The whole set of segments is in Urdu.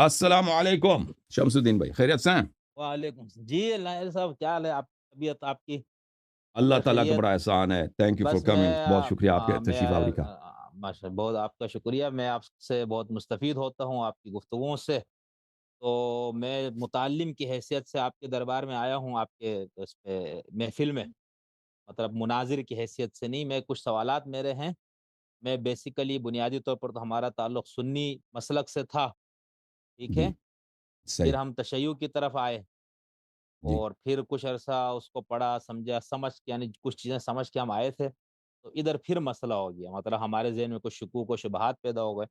السلام علیکم شمس الدین بھائی، خیریت سے ہیں؟ وعلیکم جی لائر صاحب، کیا حال ہے؟ آپ طبیعت آپ کی اللہ خیر تعالیٰ کا خیریت؟ بڑا احسان ہے، تھینک یو فار بس کمنگ، بہت شکریہ آپ کے میں تشریف آوری کا۔ ماشاء بہت آپ کا شکریہ، میں آپ سے بہت مستفید ہوتا ہوں آپ کی گفتگوؤں سے۔ تو میں متعلم کی حیثیت سے آپ کے دربار میں آیا ہوں، آپ کے اس پہ محفل میں، مطلب مناظر کی حیثیت سے نہیں۔ میں کچھ سوالات میرے ہیں۔ میں بیسیکلی بنیادی طور پر تو ہمارا تعلق سنی مسلک سے تھا، ٹھیک جی، ہے؟ پھر صحیح، ہم تشیع کی طرف آئے، جی، اور پھر کچھ عرصہ اس کو پڑھا سمجھا سمجھ کے، یعنی کچھ چیزیں سمجھ کے ہم آئے تھے، تو ادھر پھر مسئلہ ہو گیا، مطلب ہمارے ذہن میں کچھ شکوک و شبہات پیدا ہو گئے۔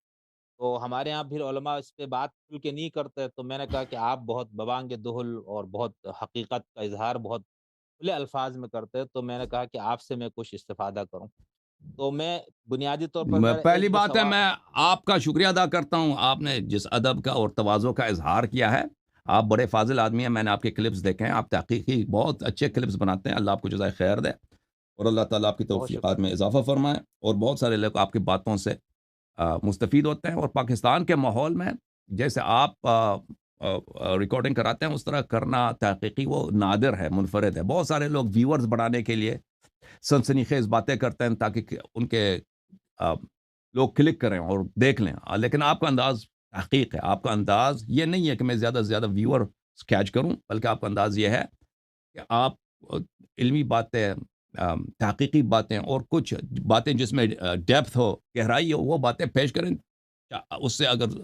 تو ہمارے یہاں پھر علماء اس پہ بات کھل کے نہیں کرتے، تو میں نے کہا کہ آپ بہت ببانگ دہل اور بہت حقیقت کا اظہار بہت کھلے الفاظ میں کرتے ہیں، تو میں نے کہا کہ آپ سے میں کچھ استفادہ کروں۔ تو میں بنیادی طور پر میرا پہلی ایک جو بات ہے، سوال، میں آپ کا شکریہ ادا کرتا ہوں، آپ نے جس ادب کا اور تواضع کا اظہار کیا ہے۔ آپ بڑے فاضل آدمی ہیں، میں نے آپ کے کلپس دیکھے ہیں، آپ تحقیقی بہت اچھے کلپس بناتے ہیں، اللہ آپ کو جزائے خیر دے، اور اللہ تعالیٰ آپ کی بہت توفیقات شکریہ۔ میں اضافہ فرمائے، اور بہت سارے لوگ آپ کی باتوں سے مستفید ہوتے ہیں، اور پاکستان کے ماحول میں جیسے آپ ریکارڈنگ کراتے ہیں اس طرح کرنا تحقیقی وہ نادر ہے، منفرد ہے۔ بہت سارے لوگ ویورز بڑھانے کے لیے سنسنی خیز باتیں کرتے ہیں تاکہ ان کے آ، لوگ کلک کریں اور دیکھ لیں، لیکن آپ کا انداز تحقیق ہے، آپ کا انداز یہ نہیں ہے کہ میں زیادہ سے زیادہ ویور کیچ کروں، بلکہ آپ کا انداز یہ ہے کہ آپ علمی باتیں، تحقیقی باتیں اور کچھ باتیں جس میں ڈیپتھ ہو، گہرائی ہو، وہ باتیں پیش کریں۔ اس سے اگر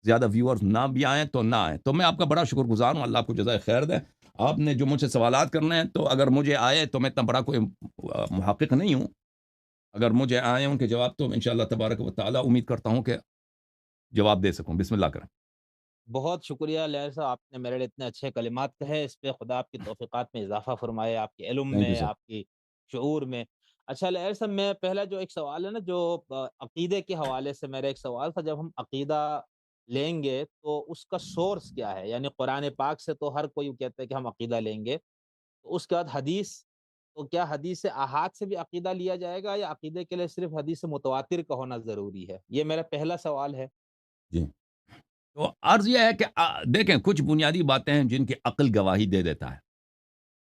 زیادہ ویورز نہ بھی آئیں تو نہ آئیں، تو میں آپ کا بڑا شکر گزار ہوں، اللہ آپ کو جزائے خیر دے۔ آپ نے جو مجھ سے سوالات کرنے ہیں، تو اگر مجھے آئے تو میں اتنا بڑا کوئی محقق نہیں ہوں، اگر مجھے آئے ان کے جواب تو انشاءاللہ تبارک و تعالی امید کرتا ہوں کہ جواب دے سکوں۔ بسم اللہ کریں۔ بہت شکریہ لہر صاحب، آپ نے میرے لیے اتنے اچھے کلمات کہے، اس پہ خدا آپ کی توفیقات میں اضافہ فرمائے، آپ کے علم تھینک یو میں، سر۔ آپ کی شعور میں۔ اچھا لہر صاحب، میں پہلا جو ایک سوال ہے نا، جو عقیدے کے حوالے سے میرا ایک سوال تھا، جب ہم عقیدہ لیں گے تو اس کا سورس کیا ہے؟ یعنی قرآن پاک سے تو ہر کوئی کہتا ہے کہ ہم عقیدہ لیں گے، تو اس کے بعد حدیث، تو کیا حدیث احاد سے بھی عقیدہ لیا جائے گا، یا عقیدے کے لیے صرف حدیث متواتر کا ہونا ضروری ہے؟ یہ میرا پہلا سوال ہے۔ جی، تو عرض یہ ہے کہ دیکھیں، کچھ بنیادی باتیں ہیں جن کی عقل گواہی دے دیتا ہے،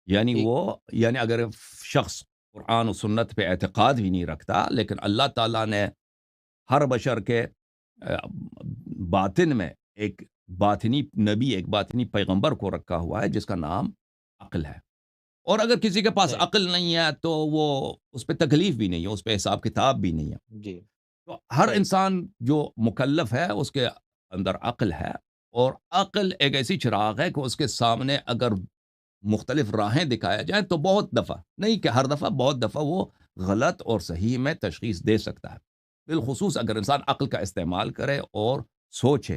یعنی ٹھیک۔ یعنی اگر شخص قرآن و سنت پہ اعتقاد بھی نہیں رکھتا، لیکن اللہ تعالیٰ نے ہر بشر کے آ، باطن میں ایک باطنی نبی، ایک باطنی پیغمبر کو رکھا ہوا ہے جس کا نام عقل ہے، اور اگر کسی کے پاس صحیح۔ عقل نہیں ہے تو وہ اس پہ تکلیف بھی نہیں ہے، اس پہ حساب کتاب بھی نہیں ہے۔ جی۔ تو ہر صحیح۔ انسان جو مکلف ہے اس کے اندر عقل ہے، اور عقل ایک ایسی چراغ ہے کہ اس کے سامنے اگر مختلف راہیں دکھایا جائیں تو بہت دفعہ، نہیں کہ ہر دفعہ، بہت دفعہ وہ غلط اور صحیح میں تشخیص دے سکتا ہے، بالخصوص اگر انسان عقل کا استعمال کرے اور سوچے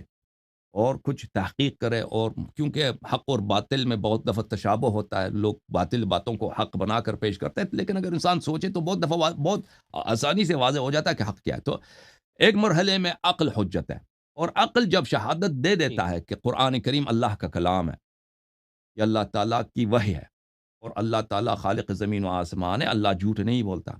اور کچھ تحقیق کرے، اور کیونکہ حق اور باطل میں بہت دفعہ تشابہ ہوتا ہے، لوگ باطل باتوں کو حق بنا کر پیش کرتے ہیں، لیکن اگر انسان سوچے تو بہت دفعہ بہت آسانی سے واضح ہو جاتا ہے کہ حق کیا ہے۔ تو ایک مرحلے میں عقل حجت ہے، اور عقل جب شہادت دے ٹھیک۔ دیتا ہے کہ قرآن کریم اللہ کا کلام ہے، یہ اللہ تعالیٰ کی وحی ہے، اور اللہ تعالیٰ خالق زمین و آسمان ہے، اللہ جھوٹ نہیں بولتا،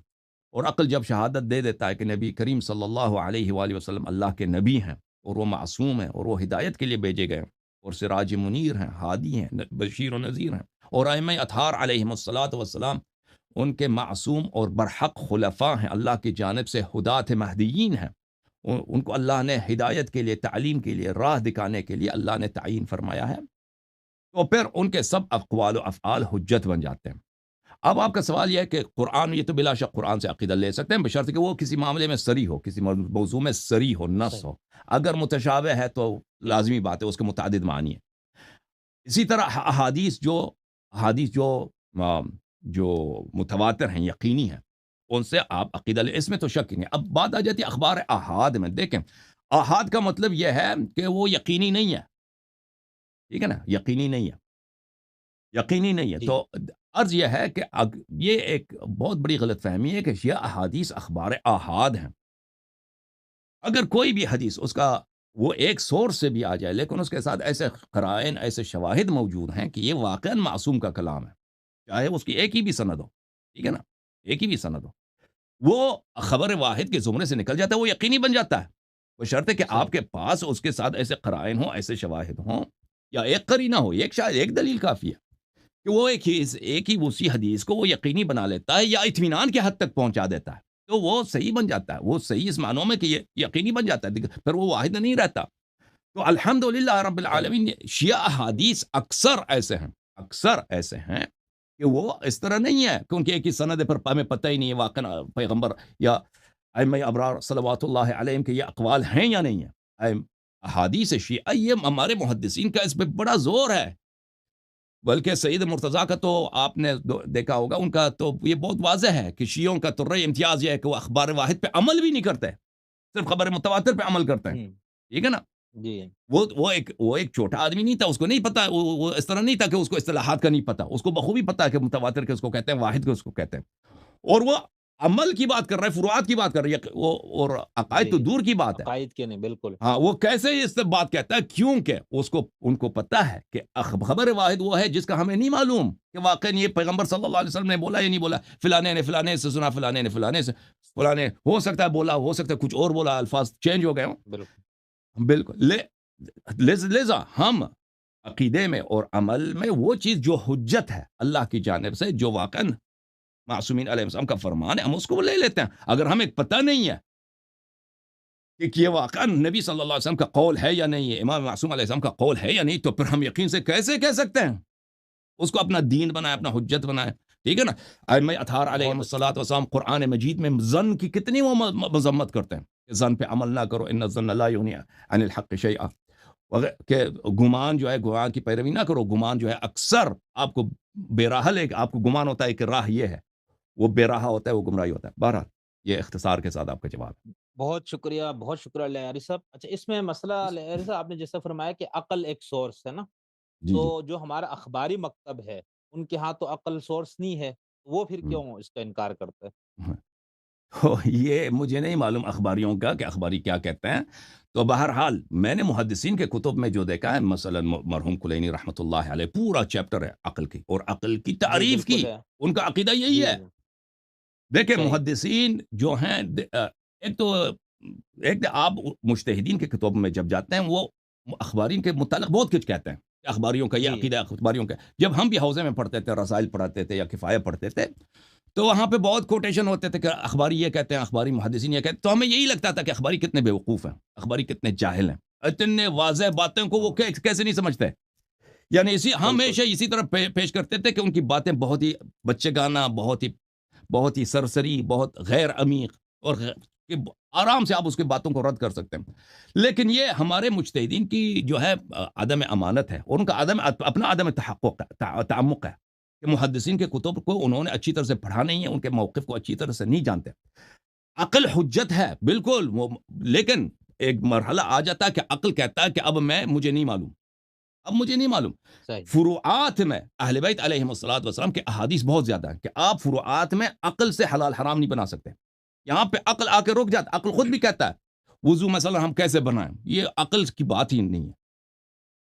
اور عقل جب شہادت دے دیتا ہے کہ نبی کریم صلی اللہ علیہ وآلہ وسلم اللہ کے نبی ہیں، اور وہ معصوم ہیں، اور وہ ہدایت کے لیے بھیجے گئے ہیں، اور سراج منیر ہیں، ہادی ہیں، بشیر و نذیر ہیں، اور ائمہ اطہار علیہم الصلاۃ والسلام ان کے معصوم اور برحق خلفاء ہیں، اللہ کی جانب سے ہدات مہدیین ہیں، ان کو اللہ نے ہدایت کے لیے، تعلیم کے لیے، راہ دکھانے کے لیے اللہ نے تعین فرمایا ہے، تو پھر ان کے سب اقوال و افعال حجت بن جاتے ہیں۔ اب آپ کا سوال یہ ہے کہ قرآن، یہ تو بلا شک قرآن سے عقیدہ لے سکتے ہیں بشرط کہ وہ کسی معاملے میں سری ہو، کسی موضوع میں سری ہو، نص صحیح۔ ہو۔ اگر متشابہ ہے تو ٹھیک۔ لازمی بات ہے، اس کے متعدد معنی ہیں۔ اسی طرح احادیث آ، جو متواتر ہیں، یقینی ہیں، ان سے آپ عقیدہ لے، اس میں تو شک ہی نہیں۔ اب بات آ جاتی ہے اخبار احاد میں، دیکھیں، احاد کا مطلب یہ ہے کہ وہ یقینی نہیں ہے، ٹھیک ہے نا، یقینی نہیں ہے، یقینی نہیں ہے، ٹھیک۔ تو عرض یہ ہے کہ یہ ایک بہت بڑی غلط فہمی ہے کہ یہ احادیث اخبار احاد ہیں۔ اگر کوئی بھی حدیث اس کا وہ ایک سورس سے بھی آ جائے، لیکن اس کے ساتھ ایسے قرائن، ایسے شواہد موجود ہیں کہ یہ واقعاً معصوم کا کلام ہے، چاہے اس کی ایک ہی بھی سند ہو، ٹھیک ہے نا، ایک ہی بھی سند ہو، وہ خبر واحد کے زمرے سے نکل جاتا ہے، وہ یقینی بن جاتا ہے۔ بشرطے کہ صحیح، آپ کے پاس اس کے ساتھ ایسے قرائن ہوں، ایسے شواہد ہوں، یا ایک قرینہ ہو، ایک شاید ایک دلیل کافی ہے کہ وہ ایک ہی اسی حدیث کو وہ یقینی بنا لیتا ہے یا اطمینان کے حد تک پہنچا دیتا ہے، تو وہ صحیح بن جاتا ہے، وہ صحیح اس معنوں میں کہ یہ یقینی بن جاتا ہے، پھر وہ واحد نہیں رہتا۔ تو الحمدللہ رب صحیح، العالمین، شیعہ احادیث اکثر ایسے ہیں کہ وہ اس طرح نہیں ہے کہ ان کے ایک ہی سند ہے، پھر ہمیں پتہ ہی نہیں ہے واقعا پیغمبر یا ائمہ ابرار صلوات اللہ علیہم کے یہ اقوال ہیں یا نہیں ہیں۔ احادیث شیعہ، یہ ہمارے محدثین کا اس پہ بڑا زور ہے، بلکہ سید مرتضیٰ کا تو آپ نے دیکھا ہوگا، ان کا تو یہ بہت واضح ہے کہ شیعوں کا ترہ امتیاز یہ ہے کہ وہ اخبار واحد پہ عمل بھی نہیں کرتے، صرف خبر متواتر پہ عمل کرتے ہیں، ہوں، ٹھیک ہے نا؟ جی، وہ ایک چھوٹا آدمی نہیں تھا، اس کو نہیں پتا، وہ اس طرح نہیں تھا کہ اس کو اصطلاحات کا نہیں پتا، اس کو بخوبی پتا ہے کہ متواتر کے اس کو کہتے ہیں، واحد کے اس کو کہتے ہیں، اور وہ عمل کی بات کر رہا ہے، فروعات کی بات کر رہی ہے، اور عقائد تو جی، دور کی بات ہے۔ عقائد کے نہیں، بالکل، ہاں، وہ کیسے اس سے بات کہتا ہے؟ کیونکہ ان کو پتا ہے کہ خبر واحد وہ ہے جس کا ہمیں نہیں معلوم کہ واقعی یہ پیغمبر صلی اللہ علیہ وسلم نے بولا یا نہیں بولا، فلانے نے فلانے سے سنا، فلانے نے فلانے سے، فلانے ہو سکتا ہے بولا، ہو سکتا ہے کچھ اور بولا، الفاظ چینج ہو گئے ہوں، بالکل، بالکل۔ لذا ہم عقیدے میں اور عمل میں وہ چیز جو حجت ہے اللہ کی جانب سے، جو واقعا معصومین علیہ السلام کا فرمان ہے، ہم اس کو لے لیتے ہیں۔ اگر ہمیں پتہ نہیں ہے کہ یہ واقعا نبی صلی اللہ علیہ وسلم کا قول ہے یا نہیں ہے، امام معصوم علیہ السلام کا قول ہے یا نہیں، تو پھر ہم یقین سے کیسے کہہ سکتے ہیں؟ اس کو اپنا دین بنائے، اپنا حجت بنائے، ٹھیک ہے نا؟ ائمہ اطہار علیہم بہت اچھی الصلوۃ بات، والسلام قرآن مجید میں ظن کی کتنی وہ مذمت کرتے ہیں کہ ظن پہ عمل نہ کرو، ان الظن لا یغنی عن الحق شیئا، کہ گمان جو ہے، گمان کی پیروی نہ کرو، گمان جو ہے اکثر آپ کو بے راہ لے کے، آپ کو گمان ہوتا ہے کہ راہ یہ ہے، وہ بے راہ ہوتا ہے، وہ گمراہی ہوتا ہے۔ بہرحال یہ اختصار کے ساتھ آپ کا جواب ہے۔ بہت شکریہ لیاری صاحب۔ اچھا، اس میں مسئلہ لیاری صاحب آپ نے جیسا فرمایا کہ عقل ایک سورس ہے نا، جی جی۔ تو جو ہمارا اخباری مکتب ہے، ان کے ہاں تو عقل سورس نہیں ہے، وہ پھر ہم۔ کیوں اس کا انکار کرتا ہے؟ یہ مجھے نہیں معلوم اخباریوں کا کہ اخباری کیا کہتے ہیں، تو بہرحال میں نے محدثین کے کتب میں جو دیکھا ہے، مثلا مرحوم کلینی رحمۃ اللہ علیہ پورا چیپٹر ہے عقل کی، اور عقل کی جی، تعریف کی، بالکل ہے، ان کا عقیدہ یہی جی، ہے۔ دیکھیں صحیح، محدثین جو ہیں، ایک تو آپ مجتہدین کے کتب میں جب جاتے ہیں، وہ اخبارین کے متعلق بہت کچھ کہتے ہیں کہ اخباریوں کا یہ جی، عقیدہ ہے، اخباریوں کا۔ جب ہم بھی حوزے میں پڑھتے تھے، رسائل پڑھاتے تھے یا کفایہ پڑھتے تھے، تو وہاں پہ بہت کوٹیشن ہوتے تھے کہ اخباری یہ کہتے ہیں، اخباری محدثین یہ کہتے ہیں، تو ہمیں یہی لگتا تھا کہ اخباری کتنے بیوقوف ہیں، اخباری کتنے جاہل ہیں، اتنے واضح باتوں کو وہ کیسے نہیں سمجھتے۔ یعنی بالکل، ہمیشہ اسی طرح پیش کرتے تھے کہ ان کی باتیں بہت ہی بچے گانا، بہت ہی سرسری، بہت غیر عمیق، اور کہ آرام سے آپ اس کی باتوں کو رد کر سکتے ہیں۔ لیکن یہ ہمارے مجتہدین کی جو ہے عدم امانت ہے، اور ان کا اپنا عدم تحقق تعمق ہے کہ محدثین کے کتب کو انہوں نے اچھی طرح سے پڑھا نہیں ہے، ان کے موقف کو اچھی طرح سے نہیں جانتے۔ عقل حجت ہے بالکل، لیکن ایک مرحلہ آ جاتا ہے کہ عقل کہتا ہے کہ اب مجھے نہیں معلوم، اب مجھے نہیں معلوم۔ صحیح، فروعات میں اہل بیت علیہم الصلوۃ والسلام کے احادیث بہت زیادہ ہیں کہ آپ فروعات میں عقل سے حلال حرام نہیں بنا سکتے۔ یہاں پہ عقل آ کے رک جاتا، عقل خود بھی کہتا ہے وضو مثلا ہم کیسے بنائیں، یہ عقل کی بات ہی نہیں ہے۔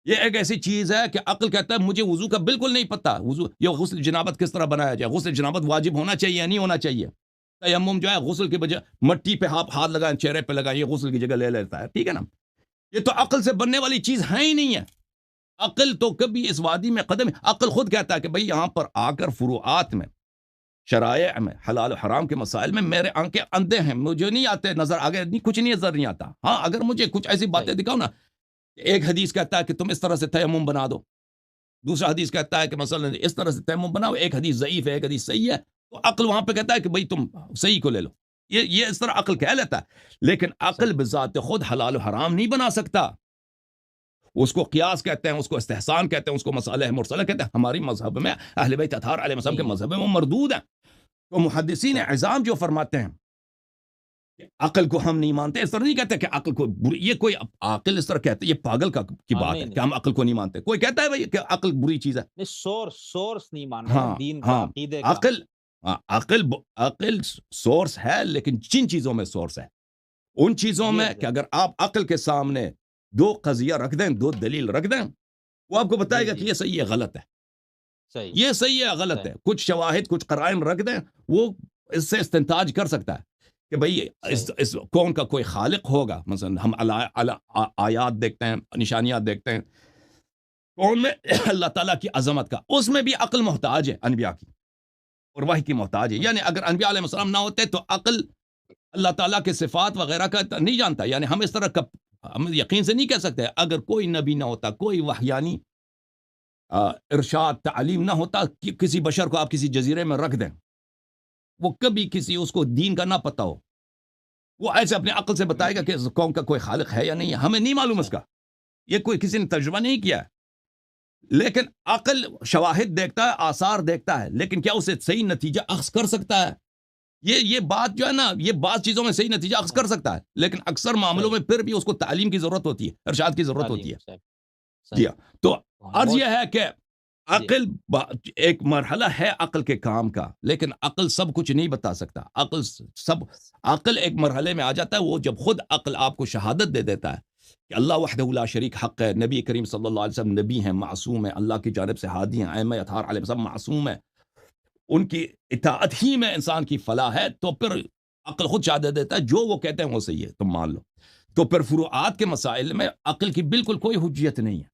یہ ایک ایسی چیز ہے کہ عقل کہتا ہے مجھے وضو کا بالکل نہیں پتا، وضو یہ غسل جنابت کس طرح بنایا جائے، غسل جنابت واجب ہونا چاہیے یا نہیں ہونا چاہیے، تیمم جو ہے غسل کے بجائے مٹی پہ ہاتھ لگائیں، چہرے پہ لگائیں، یہ غسل کی جگہ لے لیتا ہے، ٹھیک ہے نا؟ یہ تو عقل سے بننے والی چیز ہے ہی نہیں ہے۔ عقل تو کبھی اس وادی میں قدم، عقل خود کہتا ہے کہ بھئی یہاں پر آ کر فروعات میں، شرائع میں، حلال و حرام کے مسائل میں میرے آنکھیں اندھے ہیں، مجھے نہیں آتے نظر، آگے کچھ نہیں نظر نہیں آتا۔ ہاں اگر مجھے کچھ ایسی باتیں صحیح، دکھاؤ نا، ایک حدیث کہتا ہے کہ تم اس طرح سے تیمم بنا دو، دوسرا حدیث کہتا ہے کہ مثلا اس طرح سے تیمم بناؤ، ایک حدیث ضعیف ہے، ایک حدیث صحیح ہے، تو عقل وہاں پہ کہتا ہے کہ بھئی تم صحیح کو لے لو، یہ اس طرح عقل کہہ لیتا ہے، لیکن عقل صحیح، بذات خود حلال و حرام نہیں بنا سکتا۔ اس کو قیاس کہتے ہیں، اس کو استحسان کہتے ہیں، اس کو مسئلہ مرسلہ کہتے ہیں۔ ہماری مذہب میں اہل بیت اطہار علیہ السلام کے نہیں ہے، مذہب میں وہ مردود ہیں۔ تو محدثین صحیح، عظام جو فرماتے ہیں کہ عقل کو ہم نہیں مانتے، اس طرح نہیں کہتے کہ عقل کو یہ کوئی عاقل اس طرح کہتے، یہ پاگل کی ہاں، بات نہیں، ہے کہ نہیں، ہم عقل کو نہیں مانتے۔ کوئی کہتا ہے بھائی کہ عقل بری چیز ہے؟ نہیں، سورس نہیں مان رہا نا، ہاں دین کا، ہاں، عقیدے کا، عقل، عقل سورس ہے، لیکن جن چیزوں میں سورس ہے، ان چیزوں جی میں حضرت، کہ اگر آپ عقل کے سامنے دو قضیہ رکھ دیں، دو دلیل رکھ دیں، وہ آپ کو جی، بتائے گا کہ جی، یہ صحیح ہے غلط ہے، صحیح، یہ صحیح ہے غلط صحیح، ہے، کچھ شواہد کچھ قرائن رکھ دیں، وہ اس سے استنتاج کر سکتا ہے کہ بھئی اس کون کا کوئی خالق ہوگا. مثلا ہم آیات دیکھتے ہیں، نشانیات دیکھتے ہیں کون میں اللہ تعالیٰ کی عظمت کا، اس میں بھی عقل محتاج ہے انبیاء کی اور وحی کی محتاج ہے. یعنی اگر انبیاء علیہ السلام نہ ہوتے تو عقل اللہ تعالیٰ کے صفات وغیرہ کا نہیں جانتا. یعنی ہم اس طرح ہم یقین سے نہیں کہہ سکتے اگر کوئی نبی نہ ہوتا، کوئی وحیانی ارشاد تعلیم نہ ہوتا کہ کسی بشر کو آپ کسی جزیرے میں رکھ دیں، وہ کبھی کسی اس کو دین کا نہ پتہ ہو، وہ ایسے اپنے عقل سے بتائے گا کہ اس قوم کا کوئی خالق ہے یا نہیں ہے. ہمیں نہیں معلوم اس کا، یہ کوئی کسی نے تجربہ نہیں کیا ہے. لیکن عقل شواہد دیکھتا ہے، آثار دیکھتا ہے، لیکن کیا اسے صحیح نتیجہ اخذ کر سکتا ہے؟ یہ بات جو ہے نا، یہ بعض چیزوں میں صحیح نتیجہ اخذ کر سکتا ہے، لیکن اکثر معاملوں میں پھر بھی اس کو تعلیم کی ضرورت ہوتی ہے، ارشاد کی ضرورت ہوتی ہے. جی ہاں. تو عرض یہ ہے کہ عقل ایک مرحلہ ہے عقل کے کام کا، لیکن عقل سب کچھ نہیں بتا سکتا. عقل ایک مرحلے میں آ جاتا ہے وہ جب خود عقل آپ کو شہادت دے دیتا ہے کہ اللہ وحدہ لا شریک حق ہے، نبی کریم صلی اللہ علیہ وسلم نبی ہیں، معصوم ہیں، اللہ کی جانب سے ہادی ہیں، ائمہ اطہار علیہ السلام معصوم ہیں، ان کی اطاعت ہی میں انسان کی فلاح ہے. تو پھر عقل خود شہادت دیتا ہے جو وہ کہتے ہیں وہ صحیح ہے، تم مان لو. تو پھر فروعات کے مسائل میں عقل کی بالکل کوئی حجیت نہیں ہے،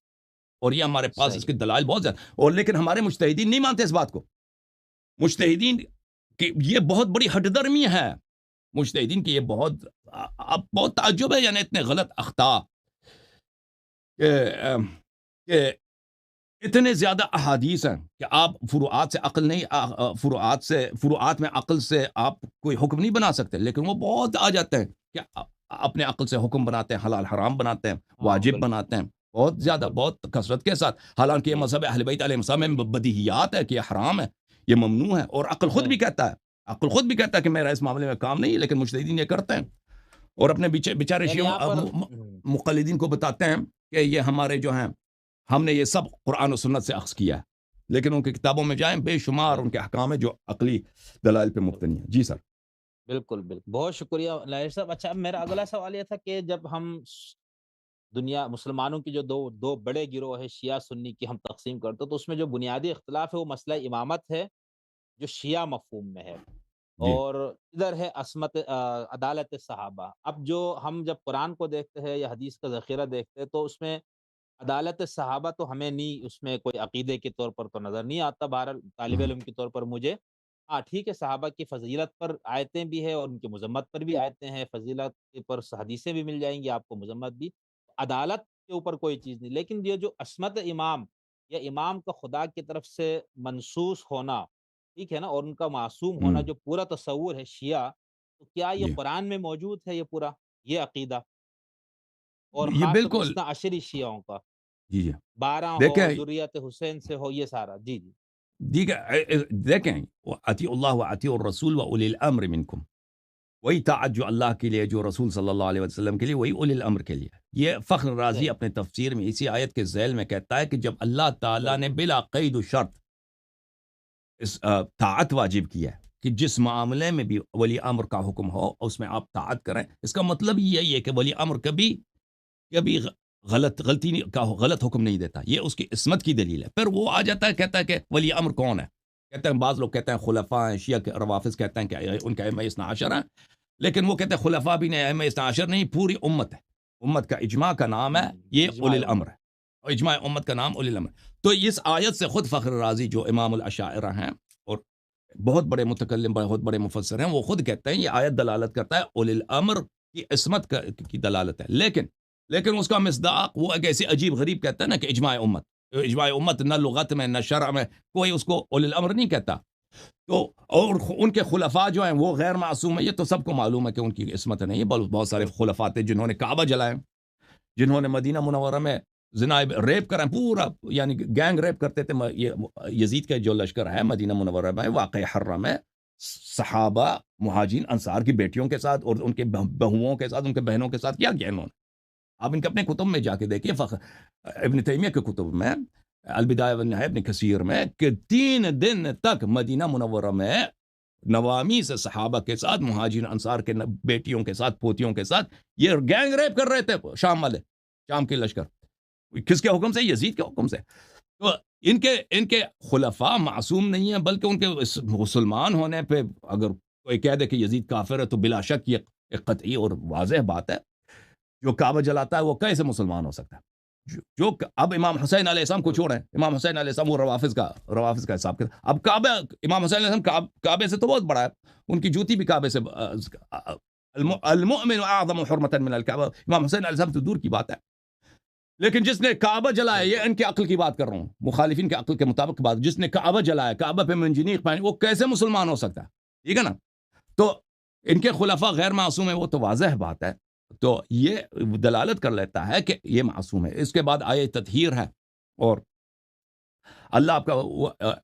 اور یہ ہمارے پاس اس کے دلائل بہت زیادہ. اور لیکن ہمارے مجتہدین نہیں مانتے اس بات کو. مجتہدین کی یہ بہت بڑی ہٹ درمی ہے، مجتہدین کی یہ بہت تعجب ہے. یعنی اتنے غلط اخطاء کہ اتنے زیادہ احادیث ہیں کہ آپ فروعات سے عقل نہیں، فروعات میں عقل سے آپ کوئی حکم نہیں بنا سکتے، لیکن وہ بہت آ جاتے ہیں کہ اپنے عقل سے حکم بناتے ہیں، حلال حرام بناتے ہیں، واجب بناتے ہیں، بہت زیادہ، بہت کثرت کے ساتھ. حالانکہ یہ مذہب اہل بیت علیہ السلام میں بدیہیات ہے کہ یہ حرام ہے، یہ ممنوع ہے. اور عقل خود بھی کہتا ہے کہ میرا اس معاملے میں کام نہیں ہے، لیکن مجتہدین یہ کرتے ہیں اور اپنے بیچارے مقلدین کو بتاتے ہیں کہ یہ ہمارے جو ہیں، ہم نے یہ سب قرآن و سنت سے اخذ کیا ہے. لیکن ان کی کتابوں میں جائیں، بے شمار ان کے احکام ہیں جو عقلی دلائل پہ مبتنی ہیں. جی سر. بالکل بالکل، بہت شکریہ لاہر صاحب. اچھا، میرا اگلا سوال یہ تھا کہ جب ہم دنیا مسلمانوں کی جو دو بڑے گروہ ہے شیعہ سنی کی ہم تقسیم کرتے تو اس میں جو بنیادی اختلاف ہے وہ مسئلہ امامت ہے جو شیعہ مفہوم میں ہے، جی اور ادھر ہے عصمت عدالت صحابہ. اب جو ہم جب قرآن کو دیکھتے ہیں یا حدیث کا ذخیرہ دیکھتے ہیں تو اس میں عدالت صحابہ تو ہمیں نہیں، اس میں کوئی عقیدے کے طور پر تو نظر نہیں آتا. بہرحال طالب علم کے طور پر مجھے ٹھیک ہے، صحابہ کی فضیلت پر آیتیں بھی ہیں اور ان کی مذمت پر بھی آیتیں ہیں، فضیلت پر حدیثیں بھی مل جائیں گی آپ کو، مذمت بھی. عدالت کے اوپر کوئی چیز نہیں، لیکن یہ جو عصمت امام یا امام کا خدا کی طرف سے منصوص ہونا، ٹھیک ہے نا، اور ان کا معصوم ہونا جو پورا تصور ہے شیعہ، تو کیا یہ جی قرآن میں موجود ہے یہ پورا یہ عقیدہ، اور یہ خاص طور پر بالکل. اثنا عشری شیعوں کا، جی 12 ہو، دیکھیں ذریت حسین سے ہو، یہ سارا. جی جی دیکھیں اطیعوا اللہ واطیعوا الرسول واولی الامر منکم. وہی طاعت جو اللہ کے لیے، جو رسول صلی اللہ علیہ وسلم کے لیے، وہی اولی الامر کے لیے. یہ فخر رازی صحیح. اپنے تفسیر میں اسی آیت کے ذیل میں کہتا ہے کہ جب اللہ تعالیٰ نے بلا قید و شرط اس طاعت واجب کیا ہے کہ جس معاملے میں بھی ولی امر کا حکم ہو اس میں آپ طاعت کریں، اس کا مطلب یہی ہے کہ ولی امر کبھی غلط حکم نہیں دیتا. یہ اس کی عصمت کی دلیل ہے. پھر وہ آ جاتا ہے، کہتا ہے کہ ولی امر کون ہے. کہتے ہیں بعض لوگ کہتے ہیں خلفاء ہیں، شیعہ کے روافظ کہتے ہیں کہ ان کے ائمہ اثنا عشر ہیں، لیکن وہ کہتے ہیں خلفاء بھی نہیں، ائمہ اثنا عشر نہیں، پوری امت ہے. امت کا اجماع کا نام ہے یہ اجماع اولی الامر ہے، اور اجماع امت کا نام اولی الامر. تو اس آیت سے خود فخر رازی جو امام الاشاعرہ ہیں اور بہت بڑے متکلم، بہت بڑے مفسر ہیں، وہ خود کہتے ہیں یہ آیت دلالت کرتا ہے اولی الامر کی عصمت کی دلالت ہے. لیکن اس کا مصداق وہ ایک ایسی عجیب غریب کہتا ہے نا کہ اجماع امت نہ لغت میں نہ شرع میں کوئی اس کو اولی الامر نہیں کہتا. تو اور ان کے خلفاء جو ہیں وہ غیر معصوم ہیں، یہ تو سب کو معلوم ہے کہ ان کی عصمت نہیں ہے. بہت سارے خلفاء تھے جنہوں نے کعبہ جلائے، جنہوں نے مدینہ منورہ میں زنا ریپ کریں، پورا یعنی گینگ ریپ کرتے تھے. یزید کا جو لشکر ہے مدینہ منورہ میں واقع حرہ میں صحابہ مہاجرین انصار کی بیٹیوں کے ساتھ اور ان کے بہوؤں کے ساتھ، ان کے بہنوں کے ساتھ کیا کیا انہوں نے. آپ ان کے اپنے کتب میں جا کے دیکھیے، ابن تیمیہ کے کتب میں، البدایہ والنہایہ ابن کثیر میں، کہ 3 دن تک مدینہ منورہ میں نوامی سے صحابہ کے ساتھ، مہاجرین انصار کے بیٹیوں کے ساتھ، پوتیوں کے ساتھ یہ گینگ ریپ کر رہے تھے. شام کے لشکر کس کے حکم سے؟ یزید کے حکم سے. تو ان کے خلفاء معصوم نہیں ہیں، بلکہ ان کے مسلمان ہونے پہ اگر کوئی کہہ دے کہ یزید کافر ہے تو بلا شک یہ ایک قطعی اور واضح بات ہے، جو کعبہ جلاتا ہے وہ کیسے مسلمان ہو سکتا ہے؟ اب امام حسین علیہ السلام کو چھوڑیں، امام حسین علیہ السلام وہ روافظ کا حساب کریں، اب کعبہ امام حسین علیہ السلام کعبے سے تو بہت بڑا ہے، ان کی جوتی بھی کعبے سے المؤمن اعظم حرمتا من الکعبہ، امام حسین علیہ السلام تو دور کی بات ہے، لیکن جس نے کعبہ جلایا، یہ ان کے عقل کی بات کر رہا ہوں، مخالفین کے عقل کے مطابق بات، جس نے کعبہ جلایا، کعبہ پہ منجنیق پہنی، وہ کیسے مسلمان ہو سکتا ہے؟ ٹھیک ہے نا؟ تو ان کے خلفاء غیر معصوم ہیں، وہ تو واضح بات ہے، تو یہ دلالت کر لیتا ہے کہ یہ معصوم ہے۔ اس کے بعد آیہ تطہیر ہے، اور اللہ آپ کا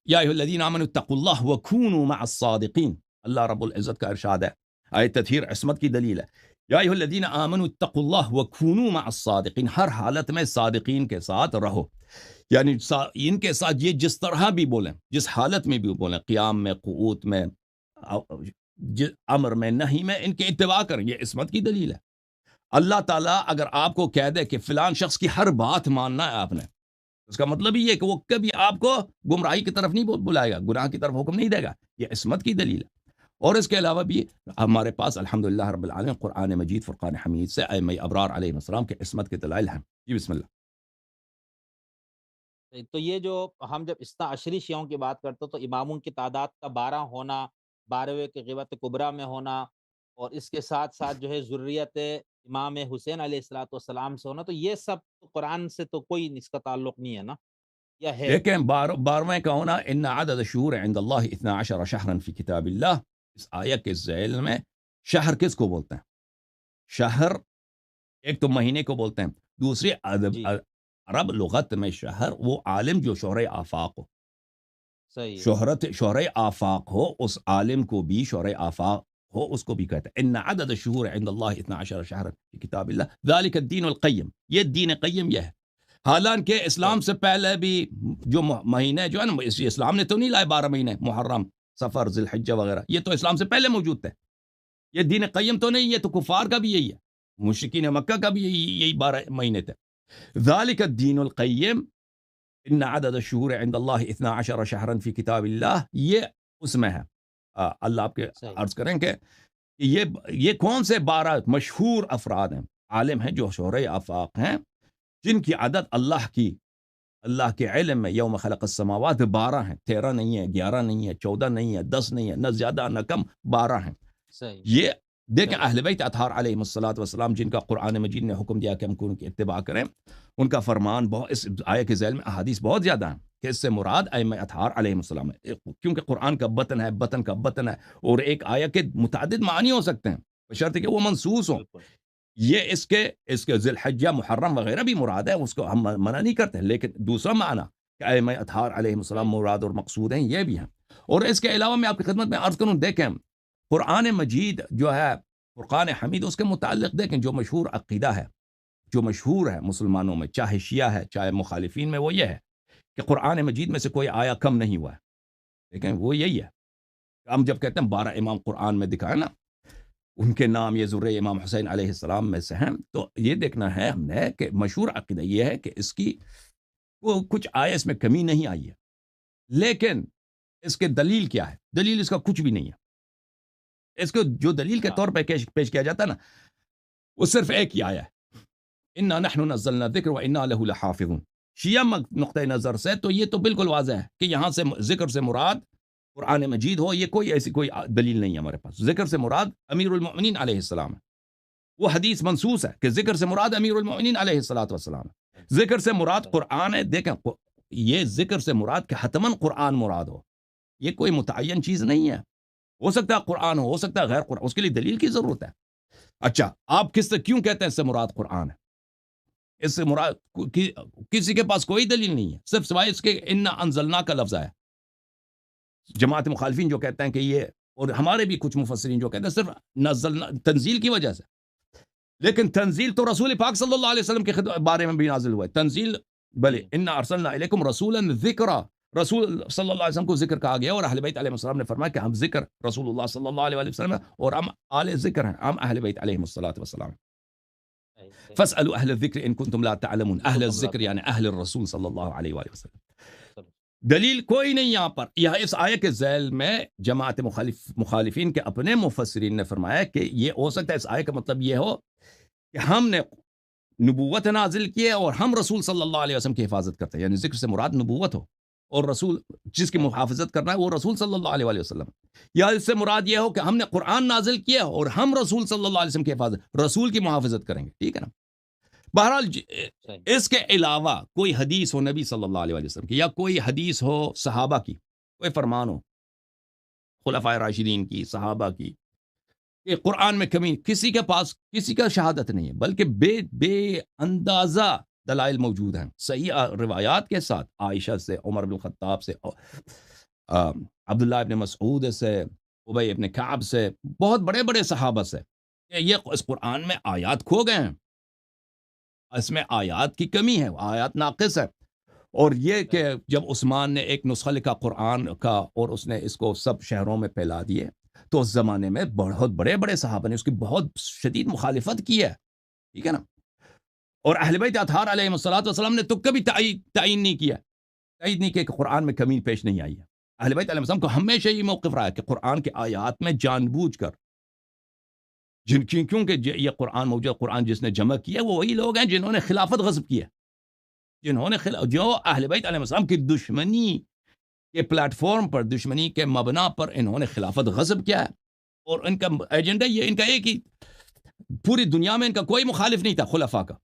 یا ایھا الذین آمنوا اتقوا اللہ وکونوا مع الصادقین، اللہ رب العزت کا ارشاد ہے، آیہ تطہیر عصمت کی دلیل ہے، یا ایھا الذین آمنوا اتقوا اللہ وکونوا مع الصادقین، ہر حالت میں صادقین کے ساتھ رہو، یعنی ان کے ساتھ یہ جس طرح بھی بولیں، جس حالت میں بھی بولیں، قیام میں، قعود میں، امر میں، نہیں میں، ان کے اتباع کریں، یہ عصمت کی دلیل ہے۔ اللہ تعالیٰ اگر آپ کو کہہ دے کہ فلان شخص کی ہر بات ماننا ہے آپ نے، اس کا مطلب یہ ہے کہ وہ کبھی آپ کو گمراہی کی طرف نہیں بلائے گا، گناہ کی طرف حکم نہیں دے گا، یہ عصمت کی دلیل ہے۔ اور اس کے علاوہ بھی ہمارے پاس الحمدللہ رب العالمین قرآن مجید فرقان حمید سے ائمہ ابرار علیہ السلام کے عصمت کے دلائل ہیں۔ جی بسم اللہ۔ تو یہ جو ہم جب اثنا عشری شیعوں کی بات کرتے تو اماموں کی تعداد کا 12 ہونا، 12ویں کے غیبت کبریٰ میں ہونا، اور اس کے ساتھ ساتھ جو ہے ذریت امام حسین علیہ الصلوۃ والسلام سے ہونا، تو یہ سب قرآن سے تو کوئی اس کا تعلق نہیں ہے نا، یا ہے؟ دیکھیں 12ویں کا ہونا، ان عدد الشہور عند اللہ 12 شہرا فی کتاب اللہ، اس آیت کے ذیل میں شہر کس کو بولتے ہیں؟ شہر ایک تو مہینے کو بولتے ہیں، دوسری جی عرب لغت میں شہر وہ عالم جو شہرۂ آفاق ہو، صحیح ہے، شہرۂ آفاق ہو، اس عالم کو بھی شہرۂ آفاق ہو، اس کو بھی کہتے ہیں ان عدد الشہور عند اللہ 12 شہرا فی کتاب اللہ ذالک الدین القیم، یہ دین قیم یہ ہے۔ حالانکہ اسلام سے پہلے بھی جو مہینے جو ہے نا، اسلام نے تو نہیں لائے 12 مہینے، محرم، صفر، ذی الحجہ وغیرہ، یہ تو اسلام سے پہلے موجود تھے، یہ دین قیم تو نہیں، یہ تو کفار کا بھی یہی ہے، مشرکین مکہ کا بھی یہی 12 مہینے تھے۔ ذالک الدین القیم ان عدد الشہور عند اللہ 12 شہرا فی کتاب اللہ، یہ اس میں ہے۔ اللہ آپ کے صحیح، عرض کریں کہ یہ کون سے 12 مشہور افراد ہیں، عالم ہیں جو شہرۂ آفاق ہیں، جن کی عدد اللہ کے علم میں یوم خلق السماوات 12 ہیں، 13 نہیں ہے، 11 نہیں ہے، 14 نہیں ہے، 10 نہیں ہے، نہ زیادہ نہ کم، 12 ہیں۔ صحیح، یہ دیکھیں صحیح، اہل بیت اطہار علیہم الصلوۃ والسلام، جن کا قرآن مجید نے حکم دیا کہ ہم ان کی اتباع کریں، ان کا فرمان بہت، اس آیہ کے ذیل میں احادیث بہت زیادہ ہیں کہ اس سے مراد ائمہ اطہار علیہم السلام ہے، کیونکہ قرآن کا بطن ہے، بطن کا بطن ہے، اور ایک آیہ کے متعدد معنی ہو سکتے ہیں بشرط کہ وہ منصوص ہوں۔ بالکل، یہ اس کے ذی الحجہ، محرم وغیرہ بھی مراد ہے، اس کو ہم منع نہیں کرتے، لیکن دوسرا معنی کہ ائمہ اطہار علیہم السلام صحیح، مراد اور مقصود ہیں، یہ بھی ہیں۔ اور اس کے علاوہ میں آپ کی خدمت میں عرض کروں، دیکھیں قرآن مجید جو ہے فرقان حمید، اس کے متعلق دیکھیں جو مشہور عقیدہ ہے، جو مشہور ہے مسلمانوں میں، چاہے شیعہ ہے چاہے مخالفین میں، وہ یہ ہے کہ قرآن مجید میں سے کوئی آیا کم نہیں ہوا ہے، لیکن وہ یہی ہے، ہم جب کہتے ہیں 12 امام قرآن میں دکھائے نا، ان کے نام یہ ذریہ امام حسین علیہ السلام میں سے ہیں، تو یہ دیکھنا ہے ہم نے کہ مشہور عقیدہ یہ ہے کہ اس کی وہ کچھ آیا، اس میں کمی نہیں آئی ہے، لیکن اس کے دلیل کیا ہے؟ دلیل اس کا کچھ بھی نہیں ہے۔ اس کو جو دلیل کے ہاں، طور پہ پیش کیا جاتا ہے نا، وہ صرف ایک ہی آیا ہے، انا نحن نزلنا الذکر وانا له لحافظون۔ شیعہ نقطۂ نظر سے تو یہ تو بالکل واضح ہے کہ یہاں سے ذکر سے مراد قرآن مجید ہو، یہ کوئی ایسی کوئی دلیل نہیں ہے ہمارے پاس۔ ذکر سے مراد امیر المؤمنین علیہ السلام ہے، وہ حدیث منصوص ہے کہ ذکر سے مراد امیر المؤمنین علیہ الصلوۃ والسلام ہے، ذکر سے مراد قرآن ہے۔ دیکھیں یہ ذکر سے مراد کہ حتماً قرآن مراد ہو، یہ کوئی متعین چیز نہیں ہے، ہو سکتا ہے قرآن ہو سکتا ہے غیر قرآن، اس کے لیے دلیل کی ضرورت ہے۔ اچھا آپ کیوں کہتے ہیں اس سے مراد قرآن ہے؟ اس سے مراد کسی کے پاس کوئی دلیل نہیں ہے، صرف سوائے اس کے انا انزلنا کا لفظ ہے۔ جماعت مخالفین جو کہتے ہیں کہ یہ، اور ہمارے بھی کچھ مفسرین جو کہتے ہیں صرف نزلنا تنزیل کی وجہ سے، لیکن تنزیل تو رسول پاک صلی اللہ علیہ وسلم کے بارے میں بھی نازل ہوا ہے، تنزیل بلے انا ارسلنا الیکم رسولا ذکرا، رسول صلی اللہ علیہ وسلم کو ذکر کہا گیا، اور اہل بیت علیہ السلام نے فرمایا کہ ہم ذکر رسول اللہ صلی اللہ علیہ وسلم ہیں، اور ہم آل ذکر ہیں، ہم اہل بیت علیہ السلام۔ صحیح، صحیح، فاسألوا اہل الذکر ان کنتم لا تعلمون، اہل بالکل ہم الذکر لاتے ہیں، یعنی اہل الرسول صلی اللہ علیہ وسلم۔ چلو۔ دلیل کوئی نہیں یہاں پر. یہاں اس آیت کے ذیل میں جماعت مخالفین کے اپنے مفسرین نے فرمایا کہ یہ ہو سکتا ہے اس آیت کا مطلب یہ ہو کہ ہم نے نبوت نازل کی ہے اور ہم رسول صلی اللہ علیہ وسلم کی حفاظت کرتے ہیں. یعنی ذکر سے مراد نبوت ہو اور رسول جس کی محافظت کرنا ہے وہ رسول صلی اللہ علیہ وسلم. یا اس سے مراد یہ ہو کہ ہم نے قرآن نازل کیا اور ہم رسول صلی اللہ علیہ وسلم کی حفاظت رسول کی محافظت کریں گے. ٹھیک ہے نا. بہرحال اس کے علاوہ کوئی حدیث ہو نبی صلی اللہ علیہ وسلم کی یا کوئی حدیث ہو صحابہ کی, کوئی فرمان ہو خلفائے راشدین کی, صحابہ کی, کہ قرآن میں کمی کسی کے پاس کسی کا شہادت نہیں ہے, بلکہ بے اندازہ دلائل موجود ہیں صحیح روایات کے ساتھ, عائشہ سے, عمر بن الخطاب سے, عبداللہ ابن مسعود سے, ابی ابن کعب سے, بہت بڑے بڑے صحابہ سے کہ یہ اس قرآن میں آیات کھو گئے ہیں, اس میں آیات کی کمی ہے, آیات ناقص ہے. اور یہ کہ جب عثمان نے ایک نسخہ لکھا قرآن کا اور اس نے اس کو سب شہروں میں پھیلا دیے, تو اس زمانے میں بہت بڑے بڑے صحابہ نے اس کی بہت شدید مخالفت کی ہے. ٹھیک ہے نا. اور اہل بیت اطہار علیہ السلام نے تو کبھی تعین نہیں کیا, تائید نہیں کیا کہ قرآن میں کمی پیش نہیں آئی ہے. اہل بیت علیہ السلام کو ہمیشہ یہ موقف رہا ہے کہ قرآن کے آیات میں جان بوجھ کر کیونکہ یہ قرآن موجود قرآن جس نے جمع کیا وہ وہی لوگ ہیں جنہوں نے خلافت غصب کیا, جنہوں نے جو اہل بیت علیہ السلام کی دشمنی کے پلیٹ فارم پر, دشمنی کے مبنا پر انہوں نے خلافت غصب کیا ہے. اور ان کا ایجنڈا یہ, ان کا ایک ہی, پوری دنیا میں ان کا کوئی مخالف نہیں تھا خلفاء کا,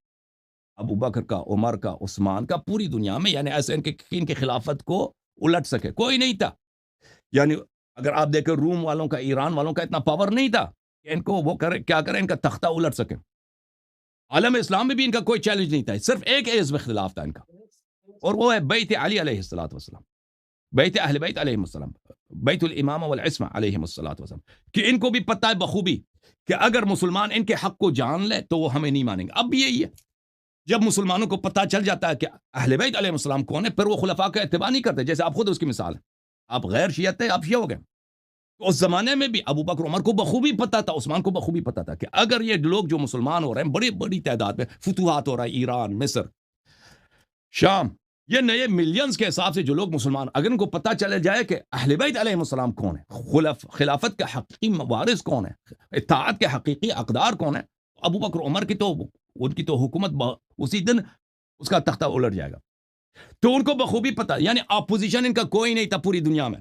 ابو بکر کا, عمر کا, عثمان کا, پوری دنیا میں یعنی ایسے ان کے خلافت کو الٹ سکے کوئی نہیں تھا. یعنی اگر آپ دیکھیں روم والوں کا, ایران والوں کا اتنا پاور نہیں تھا کہ ان کو وہ کیا کریں, ان کا تختہ الٹ سکے. عالم اسلام میں بھی ان کا کوئی چیلنج نہیں تھا, صرف ایک ایز میں اختلاف تھا ان کا, اور وہ ہے بیت علی علیہ السلام, بیت اہل بیت علیہ السلام, بیت الامام والعصمہ علیہ السلام, کہ ان کو بھی پتہ ہے بخوبی کہ اگر مسلمان ان کے حق کو جان لے تو وہ ہمیں نہیں مانیں گے. اب یہی ہے, جب مسلمانوں کو پتہ چل جاتا ہے کہ اہل بیت علیہ السلام کون ہے, پھر وہ خلفاء کا اتباع نہیں کرتے. جیسے آپ خود اس کی مثال ہے, آپ غیر شیعہ تھے, آپ شیعہ ہو گئے. تو اس زمانے میں بھی ابو بکر عمر کو بخوبی پتہ تھا, عثمان کو بخوبی پتہ تھا کہ اگر یہ لوگ جو مسلمان ہو رہے ہیں بڑی بڑی تعداد میں, فتوحات ہو رہا ہے, ایران, مصر, شام, یہ نئے ملینز کے حساب سے جو لوگ مسلمان, اگر ان کو پتہ چلے جائے کہ اہل بیت علیہ السلام کون ہے, خلافت کا حقیقی وارث کون ہے, اطاعت کے حقیقی اقدار کون ہے, ابو بکر عمر کی تو ان کی تو حکومت اسی دن اس کا تختہ الٹ جائے گا. تو ان کو بخوبی پتہ, یعنی اپوزیشن ان کا کوئی نہیں تھا پوری دنیا میں.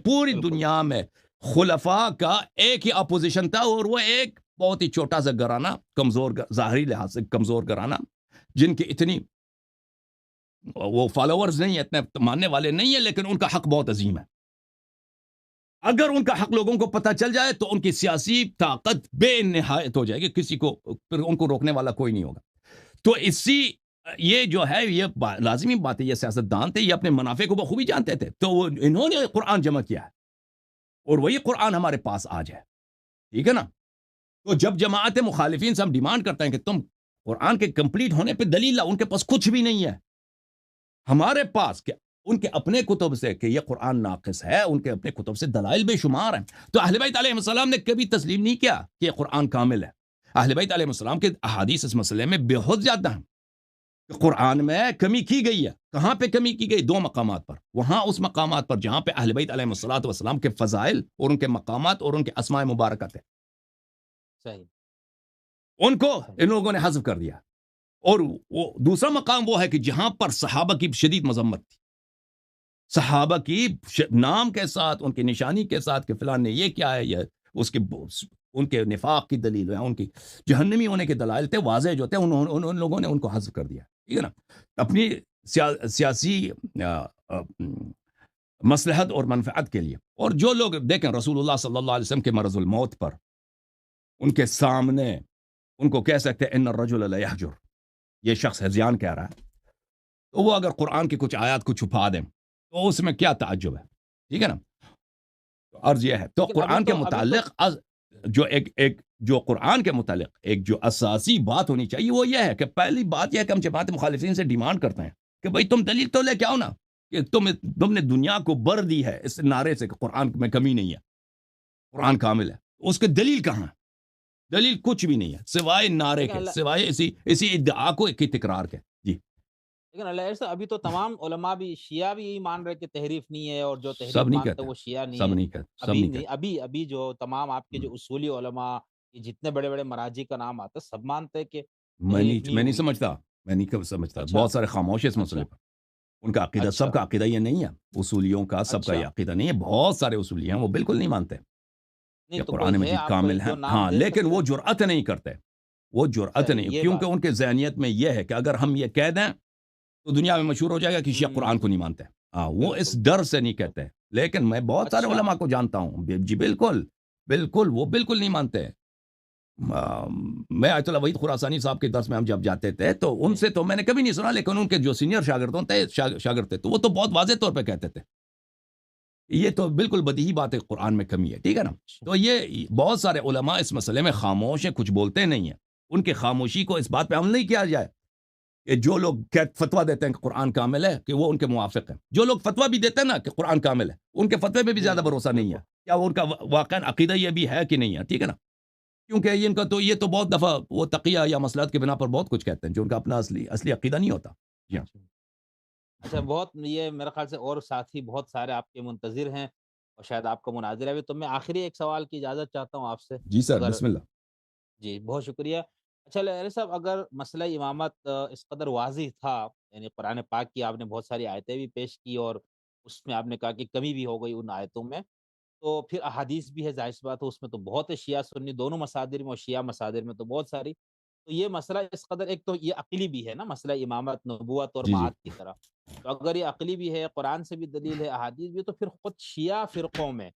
پوری دنیا میں خلفاء کا ایک ہی اپوزیشن تھا, اور وہ ایک بہت ہی چھوٹا سا گھرانہ, کمزور, ظاہری لحاظ سے کمزور گھرانہ, جن کی اتنی وہ فالوورز نہیں ہیں, اتنے ماننے والے نہیں ہیں, لیکن ان کا حق بہت عظیم ہے. اگر ان کا حق لوگوں کو پتہ چل جائے تو ان کی سیاسی طاقت بے نہایت ہو جائے گی, کسی کو پھر ان کو روکنے والا کوئی نہیں ہوگا. تو یہ جو ہے یہ لازمی بات ہے, یہ سیاست دان تھے, یہ اپنے منافع کو بخوبی جانتے تھے, تو انہوں نے قرآن جمع کیا ہے اور وہی قرآن ہمارے پاس آج ہے. ٹھیک ہے نا. تو جب جماعت مخالفین سے ہم ڈیمانڈ کرتے ہیں کہ تم قرآن کے کمپلیٹ ہونے پہ دلیل لاؤ, ان کے پاس کچھ بھی نہیں ہے. ہمارے پاس کہ ان کے اپنے کتب سے کہ یہ قرآن ناقص ہے, ان کے اپنے کتب سے دلائل بے شمار ہیں. تو اہل بیت علیہ السلام نے کبھی تسلیم نہیں کیا کہ یہ قرآن کامل ہے. اہل بیت علیہ السلام کے احادیث اس مسئلے میں بہت زیادہ ہیں. قرآن میں کمی کی گئی ہے. کہاں پہ کمی کی گئی؟ 2 مقامات پر. وہاں اس مقامات پر جہاں پہ اہل بیت علیہ السلام کے فضائل اور ان کے مقامات اور ان کے اسماء مبارکہ تھے, صحیح, ان کو ان لوگوں نے حذف کر دیا. اور وہ دوسرا مقام وہ ہے کہ جہاں پر صحابہ کی شدید مذمت تھی, صحابہ کی نام کے ساتھ, ان کی نشانی کے ساتھ کہ فلان نے یہ کیا ہے, یہ اس کے ان کے نفاق کی دلیل ہے, ان کی جہنمی ہونے کے دلائل تھے واضح جو تھے, ان لوگوں نے ان کو حذف کر دیا. ٹھیک ہے نا. اپنی سیاسی مصلحت اور منفعت کے لیے. اور جو لوگ دیکھیں رسول اللہ صلی اللہ علیہ وسلم کے مرض الموت پر ان کے سامنے ان کو کہہ سکتے ان الرجل لا یحجر, یہ شخص ہذیان کہہ رہا ہے, تو وہ اگر قرآن کی کچھ آیات کو چھپا دیں تو اس میں کیا تعجب ہے. ٹھیک ہے نا. عرض یہ ہے تو قرآن کے متعلق جو قرآن کے متعلق ایک جو اساسی بات ہونی چاہیے وہ یہ ہے کہ پہلی بات یہ ہے کہ ہم جماعت مخالفین سے ڈیمانڈ کرتے ہیں کہ بھئی تم دلیل تو لے کے آؤ نا, کہ تم نے دنیا کو بر دی ہے اس نعرے سے کہ قرآن میں کمی نہیں ہے, قرآن کامل ہے. اس کے دلیل کہاں ہے؟ دلیل کچھ بھی نہیں ہے سوائے نعرے کے, سوائے اسی ادعا کو کی تکرار کے. جی لیکن اللہ ایسا ابھی تو تمام علماء بھی شیعہ بھی یہی مان رہے کہ تحریف نہیں ہے، اور جو تحریف سب نہیں مانتے کہتے، ہیں وہ شیعہ نہیں سب ہے۔ نہیں کہتے، سب ابھی نہیں نہیں، کہتے۔ ابھی جو تمام آپ کے ہوں۔ جو اصولی علماء، یہ جتنے بڑے بڑے مراجع کا نام آتا ہے، سب مانتے ہیں کہ میں تحریف نہیں نہیں میں نہیں ہوئی۔ سمجھتا، میں نہیں سمجھتا، اچھا، بہت سارے خاموش ہیں اس اچھا، مسئلے پر۔ ان کا عقیدہ، سب اچھا، کا عقیدہ یہ نہیں ہے، اصولیوں کا سب کا اچھا، یہ عقیدہ نہیں ہے، بہت سارے اصولی ہیں وہ بالکل نہیں مانتے نہیں کہ تو قرآن کوئی ہے مجید آپ کامل ہے، جو نام ہاں، دے لیکن سکتے وہ ہیں؟ جرأت نہیں کرتے، وہ اچھا جرأت نہیں، یہ کیونکہ بات ان کے ذہنیت میں یہ ہے کہ اگر ہم یہ کہہ دیں تو دنیا میں مشہور ہو جائے گا کہ شیعہ قرآن کو ہوں، نہیں مانتے، ہاں، وہ اس بالکل، ڈر سے نہیں بالکل، کہتے۔ لیکن میں بہت سارے اچھا، علماء کو جانتا ہوں، جی بالکل، بالکل وہ بالکل نہیں مانتے۔ میں آیت اللہ وحید خراسانی صاحب کے درس میں ہم جب جاتے تھے تو ان جی، سے تو میں نے کبھی نہیں سنا، لیکن ان کے جو سینئر شاگردوں تھے، شاگرد تھے، تو وہ تو بہت واضح طور پہ کہتے تھے یہ تو بالکل بدیہی بات ہے، قرآن میں کمی ہے، ٹھیک ہے نا؟ اچھا، تو یہ بہت سارے علماء اس مسئلے میں خاموش ہیں، کچھ بولتے نہیں ہیں۔ ان کی خاموشی کو اس بات پہ عمل نہیں کیا جائے کہ جو لوگ فتویٰ دیتے ہیں کہ قرآن کامل ہے کہ وہ ان کے موافق ہیں، جو لوگ فتویٰ بھی دیتے ہیں نا کہ قرآن کامل ہے، ان کے فتوے پہ بھی جی، زیادہ جی، بھروسہ نہیں ہے، بالکل، کیا وہ ان کا واقعا عقیدہ یہ بھی ہے کہ نہیں ہے، ٹھیک ہے نا؟ کیونکہ یہ ان کا تو یہ تو بہت دفعہ وہ تقیہ یا مصلحت کی بنا پر بہت کچھ کہتے ہیں جو ان کا اپنا اصلی عقیدہ نہیں ہوتا۔ جی ہاں۔ اچھا، اچھا بہت یہ میرے خیال سے اور ساتھی بہت سارے آپ کے منتظر ہیں، اور شاید آپ کا مناظرہ بھی، تو میں آخری ایک سوال کی اجازت چاہتا ہوں آپ سے، جی سر، اگر بسم اللہ۔ جی، بہت شکریہ۔ اچھا لہری صاحب، اگر مسئلہ امامت اس قدر واضح تھا، یعنی قرآن پاک کی آپ نے بہت ساری آیتیں بھی پیش کی، اور اس میں آپ نے کہا کہ کمی بھی ہو گئی ان آیتوں میں، تو پھر احادیث بھی ہے، ظاہر سی بات ہے اس میں تو بہت ہے، شیعہ سنی دونوں مصادر میں، اور شیعہ مصادر میں تو بہت ساری، تو یہ مسئلہ اس قدر، ایک تو یہ عقلی بھی ہے نا مسئلہ امامت، نبوت اور جی جی۔ معاد کی طرح، تو اگر یہ عقلی بھی ہے، قرآن سے بھی دلیل ہے، احادیث بھی، تو پھر خود شیعہ فرقوں میں،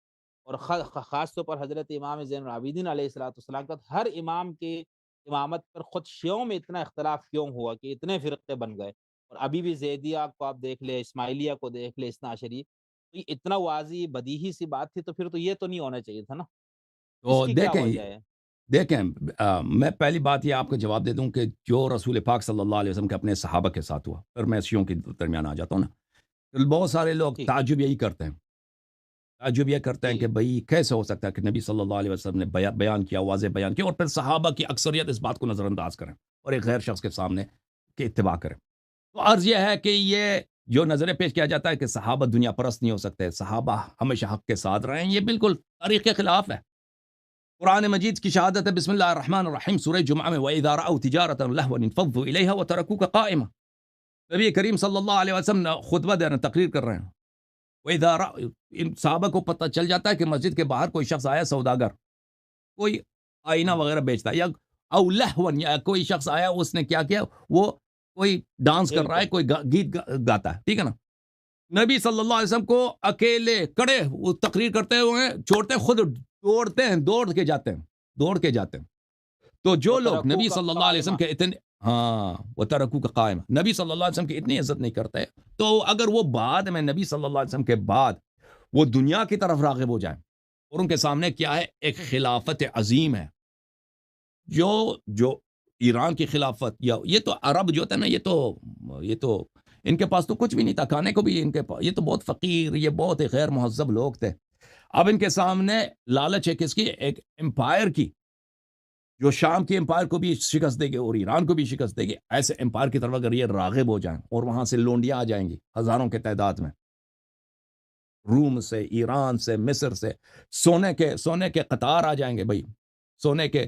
اور خاص طور پر حضرت امام زین العابدین علیہ الصلوۃ والسلام کا ہر امام کے امامت پر خود شیعوں میں اتنا اختلاف کیوں ہوا کہ اتنے فرقے بن گئے؟ اور ابھی بھی زیدیہ کو آپ دیکھ لیں، اسماعیلیہ کو دیکھ لیں، اثنا عشری، تو یہ اتنا واضح بدیہی سی بات تھی، تو پھر تو یہ تو نہیں ہونا چاہیے تھا نا، اس تو کی کیا دیکھیں، وجہ ہے؟ دیکھیں، میں پہلی بات یہ آپ کو جواب دے دوں کہ جو رسول پاک صلی اللہ علیہ وسلم کے اپنے صحابہ کے ساتھ ہوا، پھر میں شیعوں کے درمیان آ جاتا ہوں نا، تو بہت سارے لوگ ٹھیک، تعجب یہی کرتے ہیں، تعجب یہ کرتے ہیں جی، کہ بھئی کیسے ہو سکتا ہے کہ نبی صلی اللہ علیہ وسلم نے بیان کیا، واضح بیان کیا، اور پھر صحابہ کی اکثریت اس بات کو نظر انداز کریں اور ایک غیر شخص کے سامنے کی اتباع کریں۔ تو عرض یہ ہے کہ یہ جو نظریں پیش کیا جاتا ہے کہ صحابہ دنیا پرست نہیں ہو سکتے، صحابہ ہمیشہ حق کے ساتھ رہے ہیں، یہ بالکل تاریخ کے خلاف ہے۔ قرآن مجید کی شہادت ہے، بسم اللہ الرحمن الرحیم، سورہ جمعہ میں وَإِذَا رَأَوْا تِجَارَةً لَهْوًا انفضوا إِلَيْهَا وَتَرَكُوكَ قَائِمًا۔ نبی کریم صلی اللہ علیہ وسلم خطبہ دے رہے ہیں، تقریر کر رہے ہیں، وَإِذَا رَأَوْا، ان صحابہ کو پتہ چل جاتا ہے کہ مسجد کے باہر کوئی شخص آیا، سوداگر، کوئی آئینہ ہوں، وغیرہ بیچتا ہے، یا او لہون، یا کوئی شخص آیا، اس نے کیا کیا، وہ کوئی ڈانس کر کھیل رہا ہے، کود، کوئی گیت گاتا ہے، ٹھیک ہے نا؟ نبی صلی اللہ علیہ وسلم کو اکیلے کڑے وہ تقریر کرتے ہوئے چھوڑتے ہیں، خود دوڑتے ہیں، دوڑ کے جاتے ہیں، دوڑ کے جاتے ہیں۔ تو جو لوگ نبی وَتَرَكُوكَ صلی اللہ علیہ وسلم قَائِمًا، کے اتنے، ہاں، وہ ترکو کا قائم، نبی صلی اللہ علیہ وسلم کی اتنی عزت نہیں کرتے، تو اگر وہ بعد میں نبی صلی اللہ علیہ وسلم کے بعد وہ دنیا کی طرف راغب ہو جائیں، اور ان کے سامنے کیا ہے، ایک خلافت عظیم ہے، جو ایران کی خلافت، یا یہ تو عرب جو تھا نا، یہ تو ان کے پاس تو کچھ بھی نہیں تھا کھانے کو بھی، ان کے پاس یہ تو بہت فقیر، یہ بہت غیر مہذب لوگ تھے۔ اب ان کے سامنے لالچ ہے کس کی، ایک امپائر کی، جو شام کی امپائر کو بھی شکست دے گی اور ایران کو بھی شکست دے گی، ایسے امپائر کی طرف اگر یہ راغب ہو جائیں، اور وہاں سے لونڈیاں آ جائیں گی ہزاروں کے تعداد میں، روم سے، ایران سے، مصر سے، سونے کے قطار آ جائیں گے بھائی، سونے کے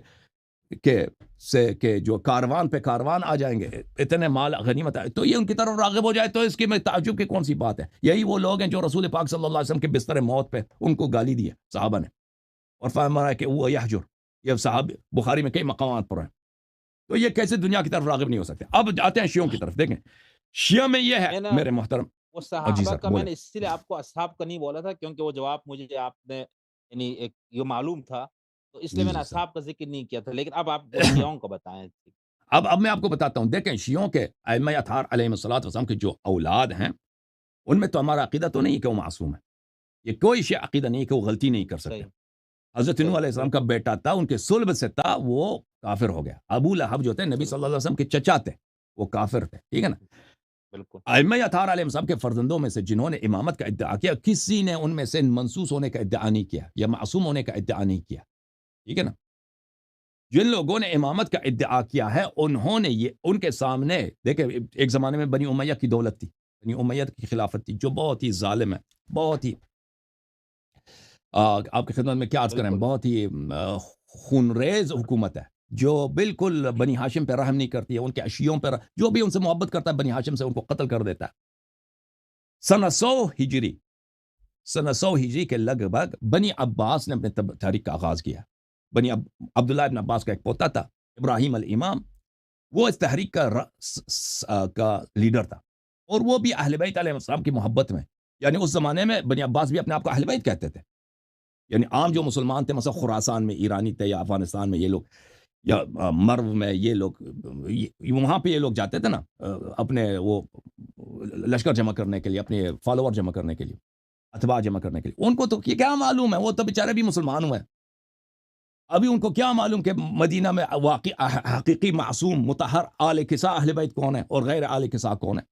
جو کاروان پہ کاروان آ جائیں گے، اتنے مال غنیمت ہے، تو یہ ان کی طرف راغب ہو جائے تو اس کی میں تعجب کی کون سی بات ہے؟ یہی وہ لوگ ہیں جو رسول پاک صلی اللہ علیہ وسلم کے بستر موت پہ ان کو گالی دی ہے صحابہ نے، اور فرمایا ہے کہ وہ یحجر، یہ صحاب بخاری میں کئی مقامات پر ہیں، تو یہ کیسے دنیا کی طرف راغب نہیں ہو سکتے؟ اب آتے ہیں شیعوں کی طرف، دیکھیں شیعہ میں یہ ہے میں نے میرے محترم، وہ جی صحابہ سر کا، میں بولیں۔ نے اسی لیے آپ کو اصحاب کا نہیں بولا تھا، کیونکہ وہ جواب مجھے آپ نے یعنی ایک یہ معلوم تھا، تو اس لیے جی میں نے جی سر۔ اصحاب کا ذکر نہیں کیا تھا، لیکن اب آپ وہ شیعوں کو بتائیں۔ اب میں آپ کو بتاتا ہوں، دیکھیں شیعوں کے ائمہ اطہار علیہ الصلوۃ والسلام کے جو اولاد ہیں، ان میں تو ہمارا عقیدہ تو نہیں کہ وہ معصوم ہے، یہ کوئی شیعہ عقیدہ نہیں کہ وہ غلطی نہیں کر سکتے۔ صحیح، حضرت نوح صحیح، علیہ السلام کا بالکل، بیٹا تھا، ان کے صلب سے تھا، وہ کافر ہو گیا۔ ابو لہب جو تھے نبی صلی بالکل، اللہ علیہ وسلم کے چچا تھے، وہ کافر تھے، ٹھیک ہے نا؟ بالکل، ائمہ اطہار علیہ السلام کے فرزندوں میں سے جنہوں نے امامت کا ادعا کیا، کسی نے ان میں سے منصوص ہونے کا ادعا نہیں کیا، یا معصوم ہونے کا ادعا نہیں کیا، ٹھیک ہے نا؟ جن لوگوں نے امامت کا ادعا کیا ہے انہوں نے یہ ان کے سامنے دیکھیں، ایک زمانے میں بنی امیہ کی دولت تھی، بنی امیہ کی خلافت تھی جو بہت ہی ظالم ہے، بہت ہی آپ کی خدمت میں کیا عرض کریں، بالکل بہت ہی خونریز حکومت ہے جو بالکل بنی ہاشم پہ رحم نہیں کرتی ہے، ان کے اشیوں پہ جو بھی ان سے محبت کرتا ہے بنی ہاشم سے ان کو قتل کر دیتا ہے۔ سنہ 100 ہجری، سنہ 100 ہجری کے لگ بھگ بنی عباس نے اپنے تحریک کا آغاز کیا۔ بنی عبداللہ ابن عباس کا ایک پوتا تھا ابراہیم الامام، وہ اس تحریک کا لیڈر تھا، اور وہ بھی اہل بیت علیہ السلام کی محبت میں، یعنی اس زمانے میں بنی عباس بھی اپنے آپ کو اہل بیت کہتے تھے، یعنی عام جو مسلمان تھے مثلا خراسان میں ایرانی تھے یا افغانستان میں یہ لوگ یا مرو میں یہ لوگ وہاں پہ یہ لوگ جاتے تھے نا اپنے وہ لشکر جمع کرنے کے لیے، اپنے فالوور جمع کرنے کے لیے، اتباع جمع کرنے کے لیے، ان کو تو کیا معلوم ہے، وہ تو بیچارے بھی مسلمان ہوئے، ابھی ان کو کیا معلوم کہ مدینہ میں واقع حقیقی معصوم مطہر آل کسا اہل بیت کون ہے اور غیر آل کسا کون ہے۔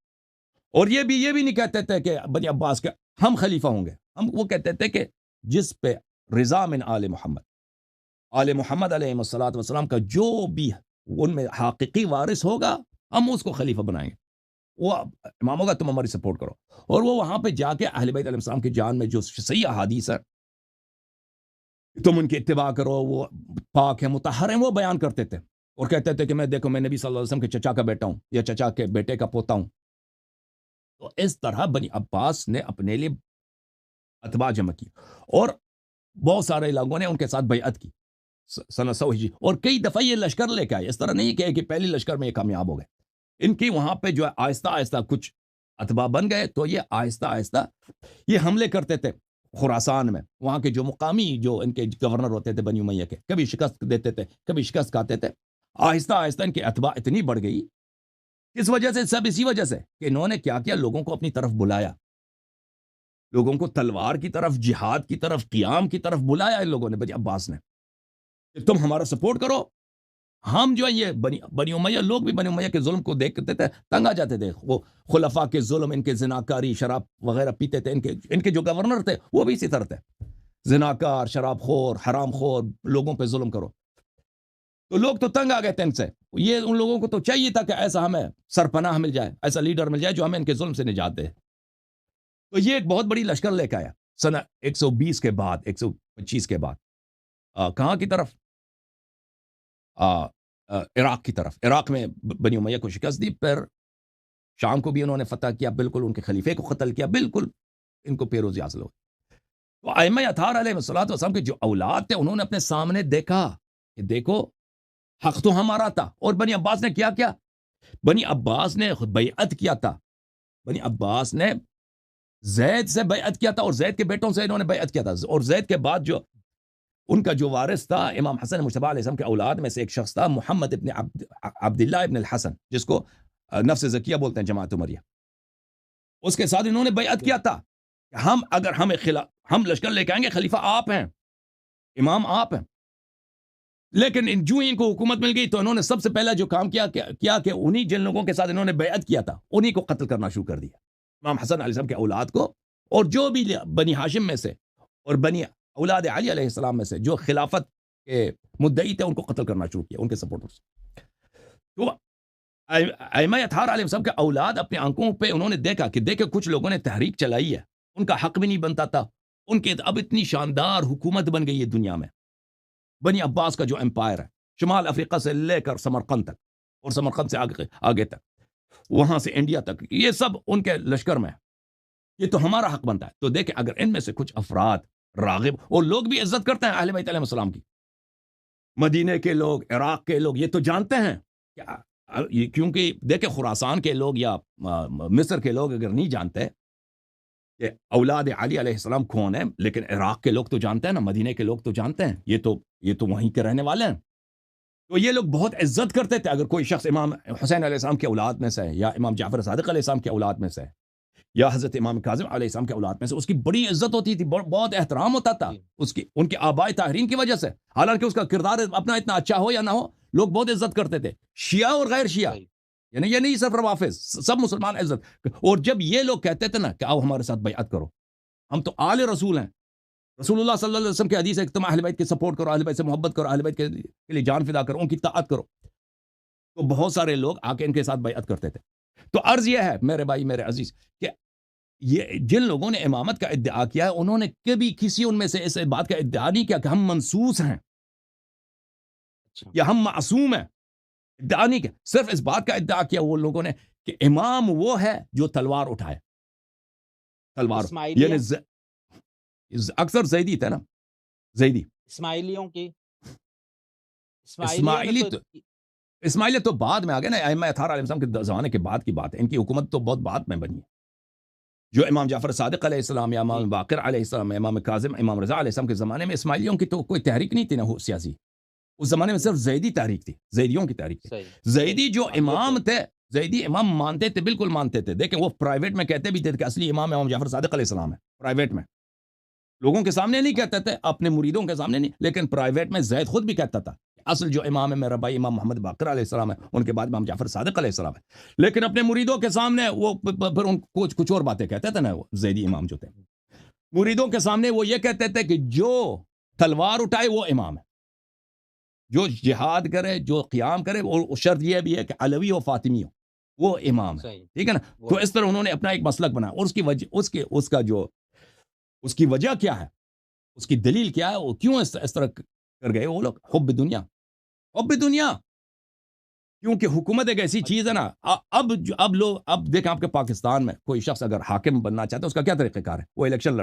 اور یہ بھی نہیں کہتے تھے کہ بنی عباس کے ہم خلیفہ ہوں گے، وہ کہتے تھے کہ جس پہ رضا من آل محمد علیہ الصلوۃ والسلام کا جو بھی ان میں حقیقی وارث ہوگا ہم اس کو خلیفہ بنائیں گے، وہ امام ہوگا تم ہماری سپورٹ کرو۔ اور وہ وہاں پہ جا کے اہل بیت علیہ السلام کی جان میں جو صحیح احادیث ہے تم ان کی اتباع کرو، وہ پاک ہے مطہر ہیں، وہ بیان کرتے تھے اور کہتے تھے کہ میں دیکھو میں نبی صلی اللہ علیہ وسلم کے چچا کا بیٹا ہوں یا چچا کے بیٹے کا پوتا ہوں۔ تو اس طرح بنی عباس نے اپنے لیے اتباع جمع کی اور بہت سارے لوگوں نے ان کے ساتھ بیعت کی سنہ 100 ہجری، اور کئی دفعہ یہ لشکر لے کے آئے، اس طرح نہیں کہ پہلی لشکر میں یہ کامیاب ہو گئے، ان کی وہاں پہ جو ہے آہستہ آہستہ کچھ اتباع بن گئے، تو یہ آہستہ آہستہ یہ حملے کرتے تھے خراسان میں، وہاں کے جو مقامی جو ان کے گورنر ہوتے تھے بنی امیہ کے، کبھی شکست دیتے تھے کبھی شکست کھاتے تھے، آہستہ آہستہ ان کی اتباع اتنی بڑھ گئی، اس وجہ سے سب اسی وجہ سے کہ انہوں نے کیا کیا، لوگوں کو اپنی طرف بلایا، لوگوں کو تلوار کی طرف، جہاد کی طرف، قیام کی طرف بلایا ان لوگوں نے، بنی عباس نے، کہ تم ہمارا سپورٹ کرو۔ ہم جو ہے یہ بنی امیہ لوگ بھی بنی امیہ کے ظلم کو دیکھتے تھے، تنگ آ جاتے تھے، وہ خلفاء کے ظلم، ان کے زناکاری، شراب وغیرہ پیتے تھے، ان کے جو گورنر تھے وہ بھی اسی طرح تھے، زناکار، شراب خور، حرام خور، لوگوں پہ ظلم کرو، تو لوگ تو تنگ آ گئے تھے ان سے، یہ ان لوگوں کو تو چاہیے تھا کہ ایسا ہمیں سرپناہ مل جائے، ایسا لیڈر مل جائے جو ہمیں ان کے ظلم سے نجات دے، تو یہ ایک بہت بڑی لشکر لے کے آیا سنہ 120 کے بعد، 125 کے بعد، کہاں کی طرف؟ عراق کی طرف، عراق میں بنی امیہ کو شکست دی، پھر شام کو بھی انہوں نے فتح کیا، بالکل ان کے خلیفے کو قتل کیا، بالکل ان کو پیروزی حاصل ہو۔ تو ائمہ اطہار علیہ الصلوۃ والسلام کے جو اولاد تھے انہوں نے اپنے سامنے دیکھا کہ دیکھو حق تو ہمارا تھا، اور بنی عباس نے کیا کیا، بنی عباس نے بیعت کیا تھا، بنی عباس نے زید سے بیعت کیا تھا، اور زید کے بیٹوں سے انہوں نے بیعت کیا تھا، اور زید کے بعد جو ان کا جو وارث تھا امام حسن مجتبی علیہ السلام کے اولاد میں سے ایک شخص تھا محمد ابن عبداللہ ابن الحسن، جس کو نفس زکیہ بولتے ہیں جماعت عمریہ، اس کے ساتھ انہوں نے بیعت کیا تھا کہ ہم لشکر لے کے آئیں گے، خلیفہ آپ ہیں، امام آپ ہیں، لیکن جو ان کو حکومت مل گئی تو انہوں نے سب سے پہلا جو کام کیا کہ انہی جن لوگوں کے ساتھ انہوں نے بیعت کیا تھا انہی کو قتل کرنا شروع کر دیا، امام حسن علیہ السلام کے اولاد کو، اور جو بھی بنی ہاشم میں سے اور بنی اولاد علی علیہ السلام میں سے جو خلافت کے مدعی تھے ان کو قتل کرنا شروع کیا، ان کے سپورٹرز۔ تو ائمہ اطہار علیہ السلام کے اولاد اپنے آنکھوں پہ انہوں نے دیکھا کہ کچھ لوگوں نے تحریک چلائی ہے، ان کا حق بھی نہیں بنتا تھا، ان کے اب اتنی شاندار حکومت بن گئی ہے دنیا میں، بنی عباس کا جو امپائر ہے شمال افریقہ سے لے کر سمرقند تک، اور سمرقند سے آگے تک، وہاں سے انڈیا تک، یہ سب ان کے لشکر میں ہے، یہ تو ہمارا حق بنتا ہے۔ تو دیکھیں اگر ان میں سے کچھ افراد راغب، اور لوگ بھی عزت کرتے ہیں اہل بیت علیہ السلام کی، مدینے کے لوگ، عراق کے لوگ یہ تو جانتے ہیں کیونکہ دیکھیں خراسان کے لوگ یا مصر کے لوگ اگر نہیں جانتے کہ اولاد علی علیہ السلام کون ہیں، لیکن عراق کے لوگ تو جانتے ہیں نا، مدینے کے لوگ تو جانتے ہیں، یہ تو وہیں کے رہنے والے ہیں، تو یہ لوگ بہت عزت کرتے تھے اگر کوئی شخص امام حسین علیہ السلام کے اولاد میں سے ہے، یا امام جعفر صادق علیہ السلام کے اولاد میں سے ہے، یا حضرت امام کاظم علیہ السلام کے اولاد میں سے، اس کی بڑی عزت ہوتی تھی، بہت احترام ہوتا تھا ان کے آباء طاہرین کی وجہ سے، حالانکہ اس کا کردار اپنا اتنا اچھا ہو یا نہ ہو، لوگ بہت عزت کرتے تھے، شیعہ اور غیر شیعہ، یعنی یہ نہیں صرف روافظ، سب مسلمان عزت۔ اور جب یہ لوگ کہتے تھے نا کہ آؤ ہمارے ساتھ بیعت کرو، ہم تو آل رسول ہیں، رسول اللہ صلی اللہ علیہ وسلم کی حدیث ہے کہ تم اہل بیت کی سپورٹ کرو، اہل بیت سے محبت کرو، اہل بیت کے لیے جان فدا کرو، ان کی اطاعت کرو. تو بہت سارے لوگ آ کے ان کے ساتھ بیعت کرتے تھے. تو عرض یہ ہے میرے بھائی میرے عزیز کہ یہ جن لوگوں نے امامت کا ادعا کیا ہے انہوں نے کبھی کسی ان میں سے اس بات کا ادعا نہیں کیا کہ ہم منصوص ہیں اچھا یا ہم معصوم ہیں. ادعا نہیں کیا، صرف اس بات کا ادعا کیا وہ لوگوں نے کہ امام وہ ہے جو تلوار اٹھائے. تلوار اسماعیلیہ یعنی اکثر زیدی تھے نا، زیدی اسماعیلیوں کی اسماعیلی تو اسماعیلیت تو بعد میں آ گئے نا، ائمہ اطہار علیہ السلام کے زمانے کے بعد کی بات ہے. ان کی حکومت تو بہت بعد میں بنی ہے. جو امام جعفر صادق علیہ السلام یا امام باقر علیہ السلام، امام کاظم، امام رضا علیہ السلام کے زمانے میں اسماعیلیوں کی تو کوئی تحریک نہیں تھی نا سیاسی. اس زمانے میں صرف زیدی تحریک تھی، زیدیوں کی تحریک تھی. صحیح زیدی جو امام تھے، زیدی امام مانتے تھے، بالکل مانتے تھے. دیکھیں وہ پرائیویٹ میں کہتے بھی تھے کہ اصلی امام امام جعفر صادق علیہ السلام ہے. پرائیویٹ میں لوگوں کے سامنے نہیں کہتے تھے، اپنے مریدوں کے سامنے نہیں، لیکن پرائیویٹ میں زید خود بھی کہتا تھا اصل جو امام ہے میرا بھائی امام محمد باقر علیہ السلام ہے، ان کے بعد امام جعفر صادق علیہ السلام ہے. لیکن اپنے مریدوں کے سامنے وہ پھر ان کچھ اور باتیں کہتے تھے نا. وہ زیدی امام جو تھے مریدوں کے سامنے وہ یہ کہتے تھے کہ جو تلوار اٹھائے وہ امام ہے، جو جہاد کرے، جو قیام کرے. اور شرط یہ بھی ہے کہ علوی و فاطمی ہو، وہ امام ہے. صحیح ٹھیک ہے نا. تو اس طرح انہوں نے اپنا ایک مسلک بنا. اور اس کی وجہ اس کی وجہ کیا ہے، اس کی دلیل کیا ہے، وہ کیوں اس طرح کر گئے وہ لوگ؟ حب دنیا. حب دنیا کیونکہ حکومت ایک ایسی چیز ہے نا. اب دیکھیں آپ کے پاکستان میں کوئی شخص اگر حاکم بننا چاہتا ہے اس کا کیا طریقہ کار ہے؟ وہ الیکشن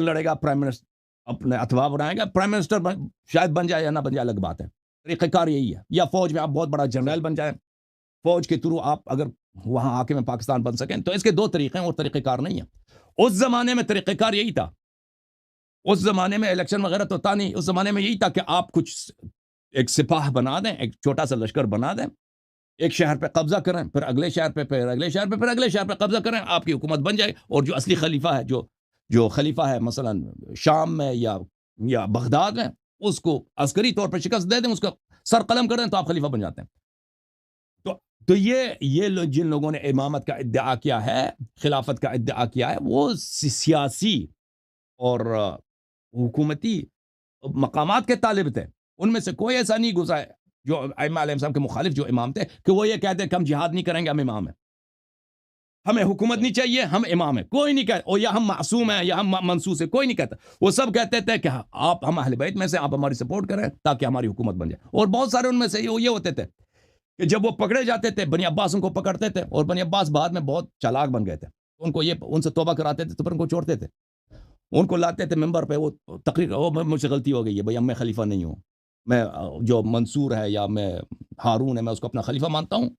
لڑے گا، پرائم منسٹر اپنے اتباع بنائے گا، پرائم منسٹر شاید بن جائے یا نہ بن جائے الگ بات ہے. طریقہ کار یہی ہے. یا فوج میں آپ بہت بڑا جنرل بن جائیں، فوج کے تھرو آپ اگر وہاں حاکم پاکستان بن سکیں. تو اس کے دو طریقے ہیں اور طریقہ کار نہیں ہے. اس زمانے میں طریقہ کار یہی تھا. اس زمانے میں الیکشن وغیرہ تو تھا نہیں. اس زمانے میں یہی تھا کہ آپ کچھ ایک سپاہ بنا دیں، ایک چھوٹا سا لشکر بنا دیں، ایک شہر پہ قبضہ کریں، پھر اگلے شہر پہ، پھر اگلے شہر پہ، پھر اگلے شہر پہ قبضہ کریں، آپ کی حکومت بن جائے. اور جو اصلی خلیفہ ہے، جو خلیفہ ہے مثلا شام میں یا بغداد میں، اس کو عسکری طور پر شکست دے دیں، اس کا سر قلم کر دیں، تو آپ خلیفہ بن جاتے ہیں. تو یہ جن لوگوں نے امامت کا ادعا کیا ہے، خلافت کا ادعا کیا ہے، وہ سیاسی اور حکومتی مقامات کے طالب تھے. ان میں سے کوئی ایسا نہیں گزرا ہے جو ائمہ علیہ السلام کے مخالف جو امام تھے کہ وہ یہ کہتے ہیں کہ ہم جہاد نہیں کریں گے، ہم امام ہیں، ہمیں حکومت نہیں چاہیے، ہم امام ہیں. کوئی نہیں کہتا. اور یا ہم معصوم ہیں یا ہم منصوص ہیں، کوئی نہیں کہتا. وہ سب کہتے تھے کہ ہم اہل بیت میں سے، آپ ہماری سپورٹ کریں تاکہ ہماری حکومت بن جائے. اور بہت سارے ان میں سے یہ ہوتے تھے کہ جب وہ پکڑے جاتے تھے، بنی عباس ان کو پکڑتے تھے، اور بنی عباس بعد میں بہت چالاک بن گئے تھے. ان سے توبہ کراتے تھے تو پھر ان کو چھوڑتے تھے. ان کو لاتے تھے ممبر پہ، وہ تقریر، مجھ سے غلطی ہو گئی ہے بھائی، میں خلیفہ نہیں ہوں، میں جو منصور ہے یا میں ہارون ہے میں اس کو اپنا خلیفہ مانتا ہوں.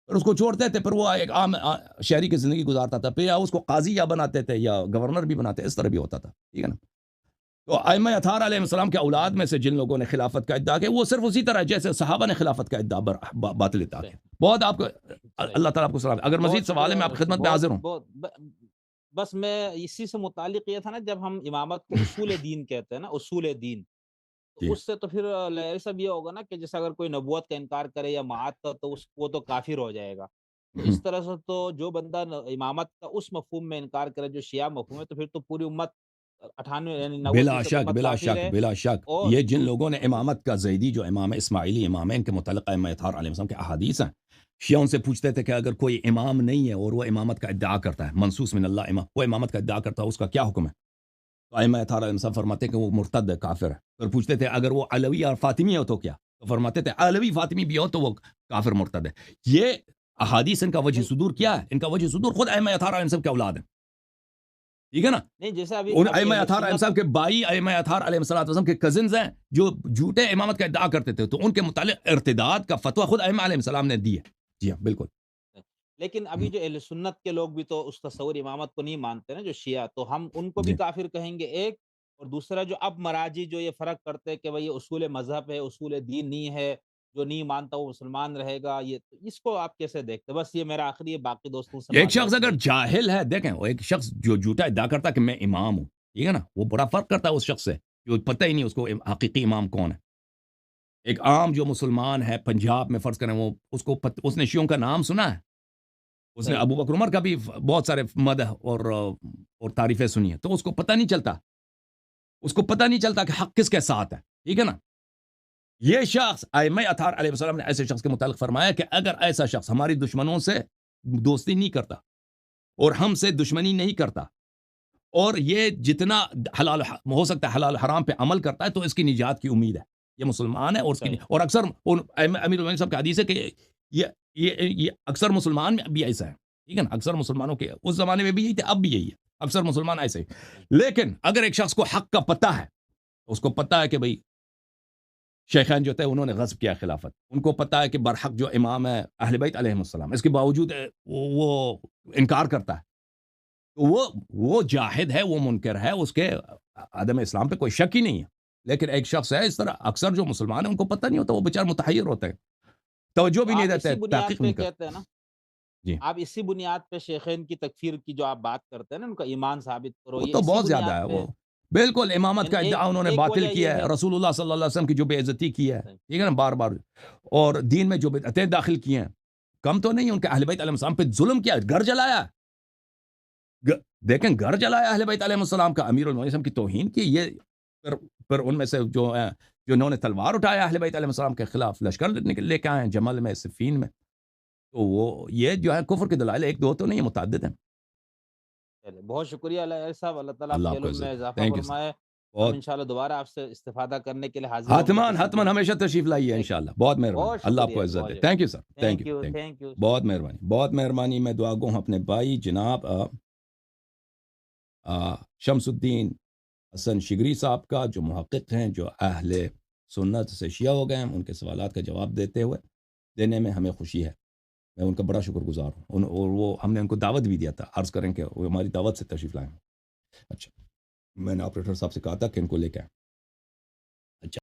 پھر اس کو چھوڑتے تھے. پھر وہ ایک عام شہری کی زندگی گزارتا تھا. پھر یا اس کو قاضی یا بناتے تھے یا گورنر بھی بناتے. اس طرح بھی ہوتا تھا. ٹھیک ہے نا. تو ائمہ اطہار علیہ السلام کے اولاد میں سے جن لوگوں نے خلافت کا ادعا کیا، وہ صرف اسی طرح جیسے صحابہ نے خلافت کا ادعا باطل ادعا کیا. بہت آپ کو اللہ تعالیٰ آپ کو سلام. اگر مزید سوال ہے میں آپ کی خدمت میں حاضر ہوں. بس میں اسی سے متعلق یہ تھا نا، جب ہم امامت کو اصول دین کہتے ہیں نا، اصول دین، تو اس سے تو پھر لہر صاحب یہ ہوگا نا کہ جیسے اگر کوئی نبوت کا انکار کرے یا معاد کا، تو وہ تو کافر ہو جائے گا. تو اس طرح سے تو جو بندہ امامت کا اس مفہوم میں انکار کرے جو شیعہ مفہوم ہے، تو پھر تو پوری امت 98 یعنی 90% امت کافر ہے. بلا شک اور یہ جن لوگوں نے امامت کا، زیدی جو امام اسماعیلی امام ہے، ان کے متعلق ائمہ اطہار علیہ السلام کے احادیث ہیں. شیعہ ان سے پوچھتے تھے کہ اگر کوئی امام نہیں ہے اور وہ امامت کا ادعا کرتا ہے، منصوص من اللہ امام، وہ امامت کا ادعا کرتا ہے، اس کا کیا حکم ہے؟ تو ائمہ اطہار علیہ السلام فرماتے ہیں کہ وہ مرتد ہے، کافر ہے. پھر پوچھتے تھے اگر وہ علوی اور فاطمی ہو تو کیا؟ تو فرماتے تھے علوی فاطمی بھی ہو تو وہ کافر مرتد ہے. یہ احادیث ان کا وجہ صدور کیا ہے؟ ان کا وجہ صدور خود ائمہ اطہار علیہ السلام کے اولاد ہیں. ٹھیک ہے نا. نہیں جیسے ابھی ان ائمہ اطہار علیہ السلام کے بھائی ائمہ اطہار علیہ السلام کے کزنز ہیں جو جھوٹے امامت کا ادعا کرتے تھے، تو ان کے متعلق ارتداد کا فتویٰ خود ائمہ علیہ السلام نے دی ہے. جی ہاں بالکل. لیکن ابھی جو اہل سنت کے لوگ بھی تو اس تصور امامت کو نہیں مانتے نا، جو شیعہ، تو ہم ان کو بھی جی کافر کہیں گے ایک. اور دوسرا جو اب مراجی جو یہ فرق کرتے ہیں کہ بھئی یہ اصول مذہب ہے، اصول دین نہیں ہے، جو نہیں مانتا وہ مسلمان رہے گا، یہ اس کو آپ کیسے دیکھتے ہیں؟ بس یہ میرا آخری ہے، باقی دوستوں سے ایک شخص معذرت اگر ہے. جاہل ہے، دیکھیں وہ ایک شخص جو جھوٹا ادعا کرتا ہے کہ میں امام ہوں، ٹھیک ہے نا، وہ بڑا فرق کرتا ہے اس شخص سے جو پتہ ہی نہیں اس کو حقیقی امام کون ہے. ایک عام جو مسلمان ہے پنجاب میں فرض کریں، وہ اس نے شیعوں کا نام سنا ہے، اس نے صحیح، ابو بکر عمر کا بھی بہت سارے مدح اور تعریفیں سنی ہیں، تو اس کو پتہ نہیں چلتا، اس کو پتہ نہیں چلتا کہ حق کس کے ساتھ ہے، ٹھیک ہے نا؟ یہ شخص ائمہ اطہار علیہ السلام نے ایسے شخص کے متعلق فرمایا کہ اگر ایسا شخص ہماری دشمنوں سے دوستی نہیں کرتا اور ہم سے دشمنی نہیں کرتا اور یہ جتنا حلال ہو سکتا ہے حلال حرام پہ عمل کرتا ہے تو اس کی نجات کی امید ہے، یہ مسلمان ہے اور اس کی صحیح، اور اکثر امیر المؤمنین صاحب کا حدیث ہے کہ یہ اکثر مسلمان میں بھی ایسا ہے، ٹھیک ہے نا؟ اکثر مسلمانوں کے اس زمانے میں بھی یہی تھے، اب بھی یہی ہے، اکثر مسلمان ایسے ہی، لیکن اگر ایک شخص کو حق کا پتہ ہے، اس کو پتہ ہے کہ بھئی شیخین جو تھے انہوں نے غصب کیا خلافت، ان کو پتہ ہے کہ برحق جو امام ہے اہل بیت علیہم السلام، اس کے باوجود وہ انکار کرتا ہے، تو وہ جاہد ہے، وہ منکر ہے، اس کے عدم اسلام پہ کوئی شک ہی نہیں ہے، لیکن ایک شخص ہے اس طرح اکثر جو مسلمان ہیں ان کو پتہ نہیں ہوتا، وہ بیچارے متحیر ہوتے ہیں، توجہ تو بھی نہیں آپ دیتے، اسی بنیاد تحقیق پہ نہیں کرتے۔ کہتے ہیں نا، جی، آپ اسی بنیاد پہ شیخین کی تکفیر کی جو آپ بات کرتے ہیں نا، ان کا ایمان ثابت کرو، وہ یہ تو اسی بہت زیادہ بنیاد ہے، پہ وہ بالکل امامت یعنی کا ایک ادعا انہوں نے ایک باطل وجہ یہ کیا ہے، ہے رسول اللہ صلی اللہ علیہ وسلم کی جو بے عزتی کی ہے، صحیح، ٹھیک ہے نا، بار بار، اور دین میں جو بدعتیں داخل کی ہیں، کم تو نہیں ان کے اہل بیت علیہ السلام پہ ظلم کیا، گھر جلایا، دیکھیں گھر جلایا اہل بیت علیہ السلام کا، امیر المومنین کی توہین کی، یہ پھر ان میں سے جو انہوں نے تلوار اٹھایا اہل بیت علیہ السلام کے خلاف، لشکر لے کے آئے ہیں جمل میں، صفین میں، تو وہ یہ جو ہے کفر کے دلائل ایک دو تو نہیں، متعدد ہیں۔ چلے بہت شکریہ اللہ صاحب، اللہ تعالیٰ آپ اللہ کے آپ کو علم میں عزت دے، اضافہ تھینک یو سر، فرمائے، ہم بہت انشاءاللہ دوبارہ آپ سے استفادہ کرنے کے لیے حاضر ہوں گے حتمان کسی حتمان دن، ہمیشہ تشریف لائیے ٹھیک، انشاءاللہ، بہت مہربانی، بہت اللہ آپ کو شکریہ، عزت بہت دے، شکریہ، thank you sir, thank thank you, you, thank thank you, you, بہت شکریہ، مہربانی، بہت مہربانی، میں دعا گو ہوں اپنے بھائی جناب شمس الدین حسن شگری صاحب کا، جو محقق ہیں، جو اہل سنت سے شیعہ ہو گئے ہیں، ان کے سوالات کا جواب دینے میں ہمیں خوشی ہے، میں ان کا بڑا شکر گزار ہوں، اور وہ ہم نے ان کو دعوت بھی دیا تھا، عرض کریں کہ وہ ہماری دعوت سے تشریف لائیں۔ اچھا، میں نے آپریٹر صاحب سے کہا تھا کہ ان کو لے کے آئیں۔